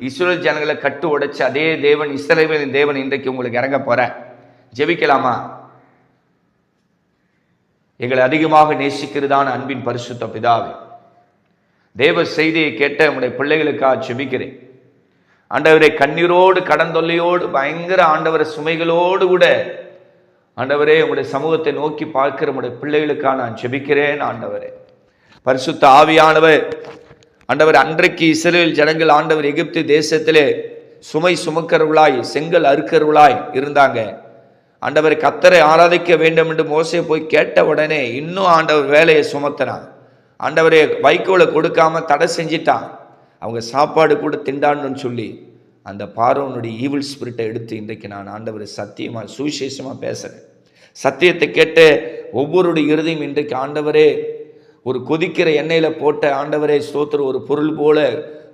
இஸ்ரவேல் ஜனங்களை கட்டு உடைச்ச அதே தேவன், இஸ்ரவேலின் தேவன் இன்றைக்கு உங்களுக்கு இறங்க போற. ஜெபிக்கலாமா? எங்களை அதிகமாக நேசிக்கிறதான அன்பின் பரிசுத்த பிதாவே, தேவ செய்தியை கேட்ட நம்முடைய பிள்ளைகளுக்காக ஜெபிக்கிறேன். ஆண்டவரே, கண்ணீரோடு கடந்தொல்லையோடு பயங்கர ஆண்டவரை சுமைகளோடு கூட ஆண்டவரே உங்களுடைய சமூகத்தை நோக்கி பார்க்கிற நம்முடைய பிள்ளைகளுக்காக நான் ஜெபிக்கிறேன். ஆண்டவரே, பரிசுத்த ஆவியானவர் ஆண்டவர், அன்றைக்கு இஸ்ரவேல் ஜனங்கள் ஆண்டவர் எகிப்து தேசத்திலே சுமை சுமக்கிறவர்களாய் செங்கல் அறுக்கிறவர்களாய் இருந்தாங்க. ஆண்டவர் கர்த்தரை ஆராதிக்க வேண்டும் என்று மோசே போய் கேட்ட உடனே இன்னும் ஆண்டவர் வேலையை சுமத்தினான். ஆண்டவரே வைக்கோலை கொடுக்காம தடை செஞ்சிட்டான். அவங்க சாப்பாடு கூட திண்டான்னு சொல்லி அந்த பார்வோனுடைய ஈவில் ஸ்பிரிட்டை எடுத்து இன்றைக்கு நான் ஆண்டவர் சத்தியமாக சுவிசேஷமாக பேசுகிறேன். சத்தியத்தை கேட்ட ஒவ்வொருடைய இறுதியும் இன்றைக்கு ஆண்டவரே ஒரு கொதிக்கிற எண்ணெயில் போட்ட ஆண்டவரே ஸ்தோத்திரம், ஒரு பொருள் போல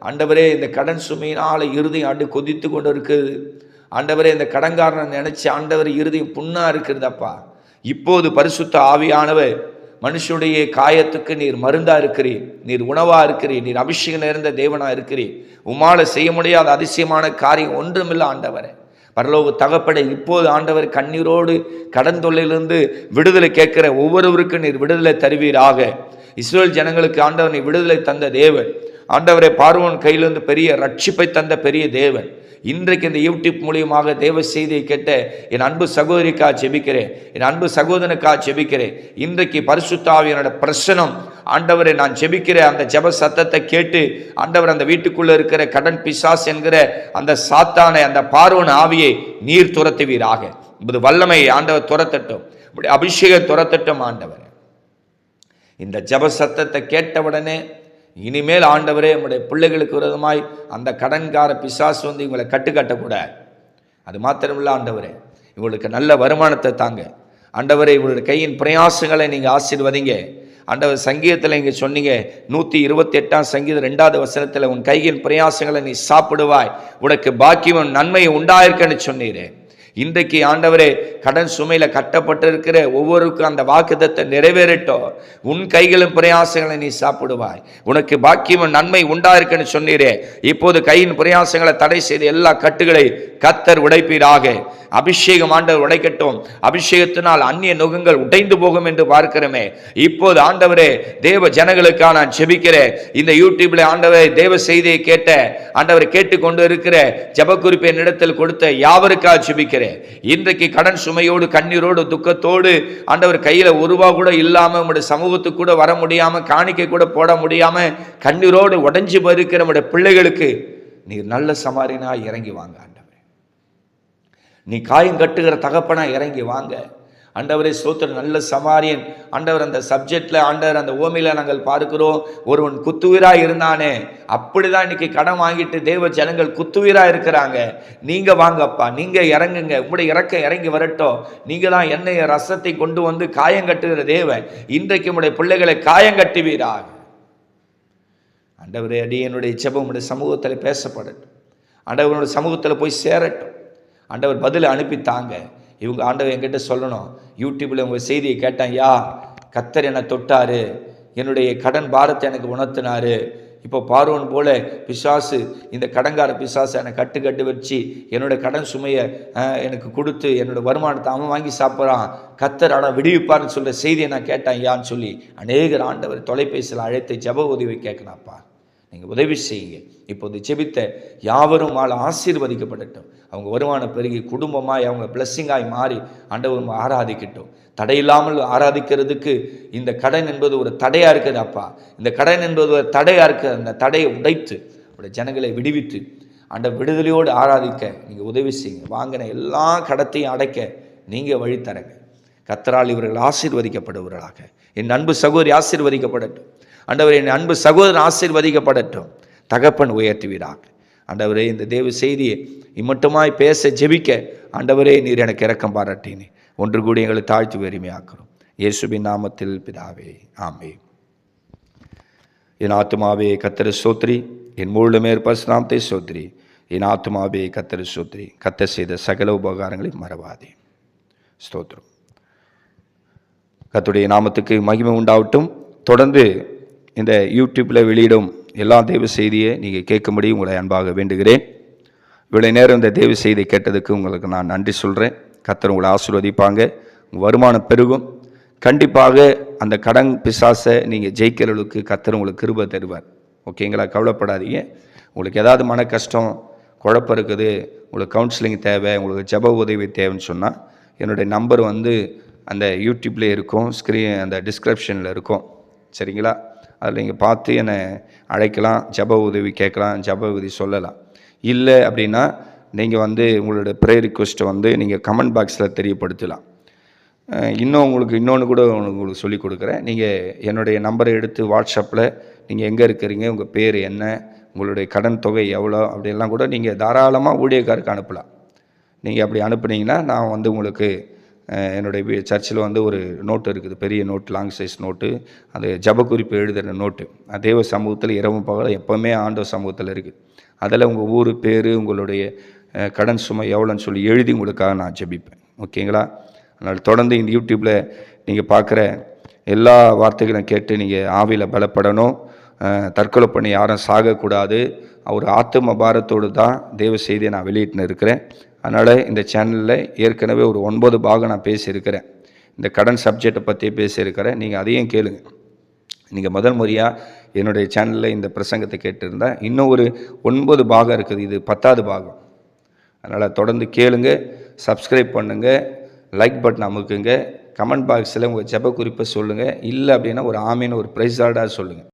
ஆண்டவரே இந்த கடன் சுமையினால் இறுதியும் ஆண்டு கொதித்து கொண்டு இருக்குது. ஆண்டவரே, இந்த கடன்காரனை நினைச்சு ஆண்டவர் இறுதியும் புண்ணா இருக்கிறதப்பா. இப்போது பரிசுத்த ஆவியானவர் மனுஷனுடைய காயத்துக்கு நீர் மருந்தா இருக்கிறீர், நீர் உணவா இருக்கிறீர், நீர் அபிஷேகம் நிறைந்த தேவனா இருக்கிறீர். உம்மால செய்ய முடியாத அதிசயமான காரியம் ஒன்றுமில்லை ஆண்டவரே. பரலோக தகப்படை இப்போது ஆண்டவர் கண்ணீரோடு கடன் தொல்லையிலிருந்து விடுதலை கேட்கிற ஒவ்வொருவருக்கும் நீர் விடுதலை தருவீராக. இஸ்ரவேல் ஜனங்களுக்கு ஆண்டவர் நீ விடுதலை தந்த தேவன். ஆண்டவரை பார்வோன் கையிலிருந்து பெரிய ரட்சிப்பை தந்த பெரிய தேவன். இன்றைக்கு இந்த யூடியூப் மூலியமாக தேவ செய்தியை கேட்ட என் அன்பு சகோதரிக்கா ஜெபிக்கிறேன், என் அன்பு சகோதரனுக்கா ஜெபிக்கிறேன். இன்றைக்கு பரிசுத்த ஆவியானோட பிரசனம் ஆண்டவரை நான் ஜெபிக்கிற அந்த ஜெப சத்தத்தை கேட்டு ஆண்டவர் அந்த வீட்டுக்குள்ள இருக்கிற கடன் பிசாஸ் என்கிற அந்த சாத்தானை, அந்த பார்வோன் ஆவியை நீர் துரத்துவீராக. இப்போது வல்லமை ஆண்டவர் துரத்தட்டும், அபிஷேகம் துரத்தட்டும் ஆண்டவர். இந்த ஜெப சத்தத்தை கேட்டவுடனே இனிமேல் ஆண்டவரே நம்முடைய பிள்ளைகளுக்கு விரோதமாய் அந்த கடன்கார பிசாசு வந்து இவங்களை கட்டக்கூடாது. அது மாத்திரமில்லை ஆண்டவரே, இவங்களுக்கு நல்ல வருமானத்தை தாங்க ஆண்டவரே. இவங்களுடைய கையின் பிரயாசங்களை நீங்கள் ஆசீர்வதிங்க ஆண்டவர். சங்கீதத்தில் இங்கே சொன்னீங்க 128ஆம் சங்கீதம் 2வது வசனத்தில், உன் கையின் பிரயாசங்களை நீ சாப்பிடுவாய், உனக்கு பாக்கியம் நன்மை உண்டாயிருக்குன்னு சொன்னீரே. இன்றைக்கு ஆண்டவரே கடன் சுமையில கட்டப்பட்டிருக்கிற ஒவ்வொருக்கும் அந்த வாக்குத்தத்தை நிறைவேறட்டும். உன் கைகளும் பிரயாசங்களை நீ சாப்பிடுவாய், உனக்கு பாக்கியம் நன்மை உண்டாயிருக்குன்னு சொன்னீரே. இப்போது கையின் பிரயாசங்களை தடை செய்த எல்லா கட்டுகளை கர்த்தர் உடைப்பீராக. அபிஷேகம் ஆண்டவர் உடைக்கட்டும். அபிஷேகத்தினால் அந்நிய நுகங்கள் உடைந்து போகும் என்று பார்க்கிறோமே. இப்போது ஆண்டவரே தேவ ஜனங்களுக்காக நான் ஜெபிக்கிறேன். இந்த யூடியூப்ல ஆண்டவரே தேவ செய்தியை கேட்ட ஆண்டவர் கேட்டுக்கொண்டு இருக்கிற ஜெப குறிப்பை என்னிடத்தில் கொடுத்த யாவருக்காக ஜெபிக்கிறேன். இன்றைக்கு கடன் சுமையோடு கண்ணீரோடு துக்கத்தோடு ஆண்டவர் கையில ₹1 கூட இல்லாம உங்களுடைய சமூகத்துக்கு கூட வர முடியாம, காணிக்கை கூட போட முடியாம கண்ணீரோடு உடைஞ்சு போயிருக்கிற நம்முடைய பிள்ளைகளுக்கு நீர் நல்ல சமாரியனா இறங்கி வாங்க ஆண்டவரே. நீ காயம் கட்டுகிற தகப்பனா இறங்கி வாங்க ஆண்டவரே. ஸ்தோத்திரம். நல்ல சமாரியன் ஆண்டவர் அந்த சப்ஜெக்ட்ல ஆண்டவர் அந்த ஓமையில நாங்கள் பார்க்கிறோம். ஒருவன் குத்துவீராய் இருந்தானே, அப்படிதான் இன்னைக்கு கடன் வாங்கிட்டு தேவ ஜனங்கள் குத்துவீரா இருக்கிறாங்க. நீங்க வாங்கப்பா, நீங்க இறங்குங்க, உங்களுடைய இறக்கம் இறங்கி வரட்டும். நீங்க தான் எண்ணெய் ரசத்தை கொண்டு வந்து காயம் கட்டுகிற தேவன். இன்றைக்கு உங்களுடைய பிள்ளைகளை காயம் கட்டுவீராக ஆண்டவரே. அடியனுடைய ஜெபம் உடைய சமூகத்தில் பேசப்படட்டும் ஆண்டவருடைய சமூகத்தில் போய் சேரட்டும் ஆண்டவர். பதில் அனுப்பித்தாங்க. இவங்க ஆண்டவர் என்கிட்ட சொல்லணும், யூடியூப்ல உங்க செய்தியை கேட்டேன், யா கர்த்தர் என்னை தொட்டாரு, என்னுடைய கடன் பாரத்தை எனக்கு உணர்த்தினாரு. இப்போ பார்வோன் போல பிசாசு, இந்த கடன்கார பிசாசு என்னை கட்டு வச்சு என்னோட கடன் சுமையை எனக்கு கொடுத்து என்னோட வருமானத்தை அவன் வாங்கி சாப்பிட்றான், கர்த்தர் ஆனால் விடுவிப்பார்னு சொல்கிற செய்தியை நான் கேட்டேன் யான்னு சொல்லி அநேகர் ஆண்டவர் தொலைபேசியில் அழைத்து ஜெப உதவி கேட்கலாம்ப்பா, நீங்கள் உதவி செய்யுங்க. இப்போது ஜெபித்த யாவரும் ஆசீர்வதிக்கப்படட்டும். அவங்க வருமானம் பெருகி குடும்பமாய் அவங்க பிளஸ்ஸிங்காய் மாறி ஆண்டவர் ஆராதிக்கட்டும். தடையில்லாமல் ஆராதிக்கிறதுக்கு இந்த கடன் என்பது ஒரு தடையாக இருக்குது அப்பா. இந்த கடன் என்பது ஒரு தடையாக இருக்குது. அந்த தடையை உடைத்து அவருடைய ஜனங்களை விடுவித்து அந்த விடுதலையோடு ஆராதிக்க நீங்கள் உதவி செய்யுங்க. வாங்கின எல்லா கடத்தையும் அடைக்க நீங்கள் வழி தரங்க. கர்த்தரால் இவர்கள் ஆசீர்வதிக்கப்படுவர்களாக. என் அன்பு சகோதரி ஆசீர்வதிக்கப்படட்டும் ஆண்டவரே. என் அன்பு சகோதரன் ஆசீர்வதிக்கப்படட்டும். தகப்பன் உயர்த்துவீராக ஆண்டவரே. இந்த தேவ செய்தியை இம்மட்டுமாய் பேச ஜெபிக்க ஆண்டவரே நீர் எனக்கு இரக்கம் பாராட்டினே. ஒன்று கூடி எங்களை தாழ்த்தி வெறுமையாக்குறோம். இயேசுவின் நாமத்தில் பிதாவே, ஆமென். என் ஆத்துமாவே கர்த்தரை ஸ்தோத்திரி, என் முழுமே பரிசுத்தநாமத்தை ஸ்தோத்திரி. என் ஆத்துமாவே கர்த்தரை ஸ்தோத்திரி, கர்த்தர் செய்த சகல உபகாரங்களை மறவாதே. ஸ்தோத்திரம். கர்த்தருடைய நாமத்துக்கு மகிமை உண்டாகட்டும். தொடர்ந்து இந்த யூடியூப்பில் வெளியிடும் எல்லா தேவ செய்தியை நீங்கள் கேட்கும்படி உங்களை அன்பாக வேண்டுகிறேன். இவ்வளோ நேரம் இந்த தேவ செய்தியை கேட்டதுக்கு உங்களுக்கு நான் நன்றி சொல்கிறேன். கர்த்தர் உங்களை ஆசீர்வதிப்பாங்க, உங்கள் வருமானம் பெருகும். கண்டிப்பாக அந்த கடன் பிசாசை நீங்கள் ஜெயிக்கிறவர்களுக்கு கர்த்தர் உங்களுக்கு கிருபை தருவார். ஓகேங்களா? கவலைப்படாதீங்க. உங்களுக்கு ஏதாவது மன கஷ்டம், குழப்பம் இருக்குது, உங்களுக்கு கவுன்சிலிங் தேவை, உங்களுக்கு ஜெப உதவி தேவைன்னு சொன்னால் என்னுடைய நம்பர் அந்த யூடியூப்லேயே இருக்கும், அந்த டிஸ்கிரிப்ஷனில் இருக்கும். சரிங்களா? அதில் நீங்கள் பார்த்து என்னை அழைக்கலாம், ஜெப உதவி கேட்கலாம், ஜெப உதவி சொல்லலாம். இல்லை அப்படின்னா நீங்கள் உங்களோட ப்ரேயர் ரிக்வெஸ்ட்டை நீங்கள் கமெண்ட் பாக்ஸில் தெரியப்படுத்தலாம். இன்னொன்று கூட உங்களுக்கு சொல்லிக் கொடுக்குறேன். நீங்கள் என்னுடைய நம்பரை எடுத்து வாட்ஸ்அப்பில் நீங்கள் எங்கே இருக்கிறீங்க, உங்கள் பேர் என்ன, உங்களுடைய கடன் தொகை எவ்வளோ அப்படிலாம் கூட நீங்கள் தாராளமாக ஊழியக்காருக்கு அனுப்பலாம். நீங்கள் அப்படி அனுப்புனீங்கன்னா நான் உங்களுக்கு என்னுடைய சர்ச்சில் ஒரு நோட்டு இருக்குது, பெரிய நோட்டு, லாங் சைஸ் நோட்டு, அது ஜப குறிப்பு எழுதுகிற நோட்டு. தேவ சமூகத்தில் இரவும் பகலும் எப்போவுமே ஆண்டவர் சமூகத்தில் இருக்குது. அதில் உங்கள் ஊர் பேர், உங்களுடைய கடன் சுமை எவ்வளோன்னு சொல்லி எழுதி உங்களுக்காக நான் ஜெபிப்பேன். ஓகேங்களா? அதனால் தொடர்ந்து இந்த யூடியூப்பில் நீங்கள் பார்க்குற எல்லா வார்த்தைகளும் கேட்டு நீங்கள் ஆவியில் பலப்படணும். தற்கொலை பண்ணி யாரும் சாகக்கூடாது. ஒரு ஆத்தும பாரத்தோடு தான் தேவ செய்தியை நான் வெளியிட்டுன்னு இருக்கிறேன். அதனால் இந்த சேனலில் ஏற்கனவே ஒரு 9 பாகம் நான் பேசியிருக்கிறேன். இந்த கடன் சப்ஜெக்டை பற்றி பேசியிருக்கிறேன். நீங்கள் அதையும் கேளுங்க. நீங்கள் முதல் முறையாக என்னுடைய சேனலில் இந்த பிரசங்கத்தை கேட்டிருந்தால் இன்னும் ஒரு 9 பாகம் இருக்குது. இது 10வது பாகம். அதனால் தொடர்ந்து கேளுங்க, சப்ஸ்கிரைப் பண்ணுங்கள், லைக் பட்டன் அமுக்குங்க, கமெண்ட் பாக்ஸில் உங்கள் ஜெப குறிப்பை சொல்லுங்கள். இல்லை அப்படின்னா ஒரு ஆமீன், ஒரு பிரைஸ் ஆர்டாக சொல்லுங்கள்.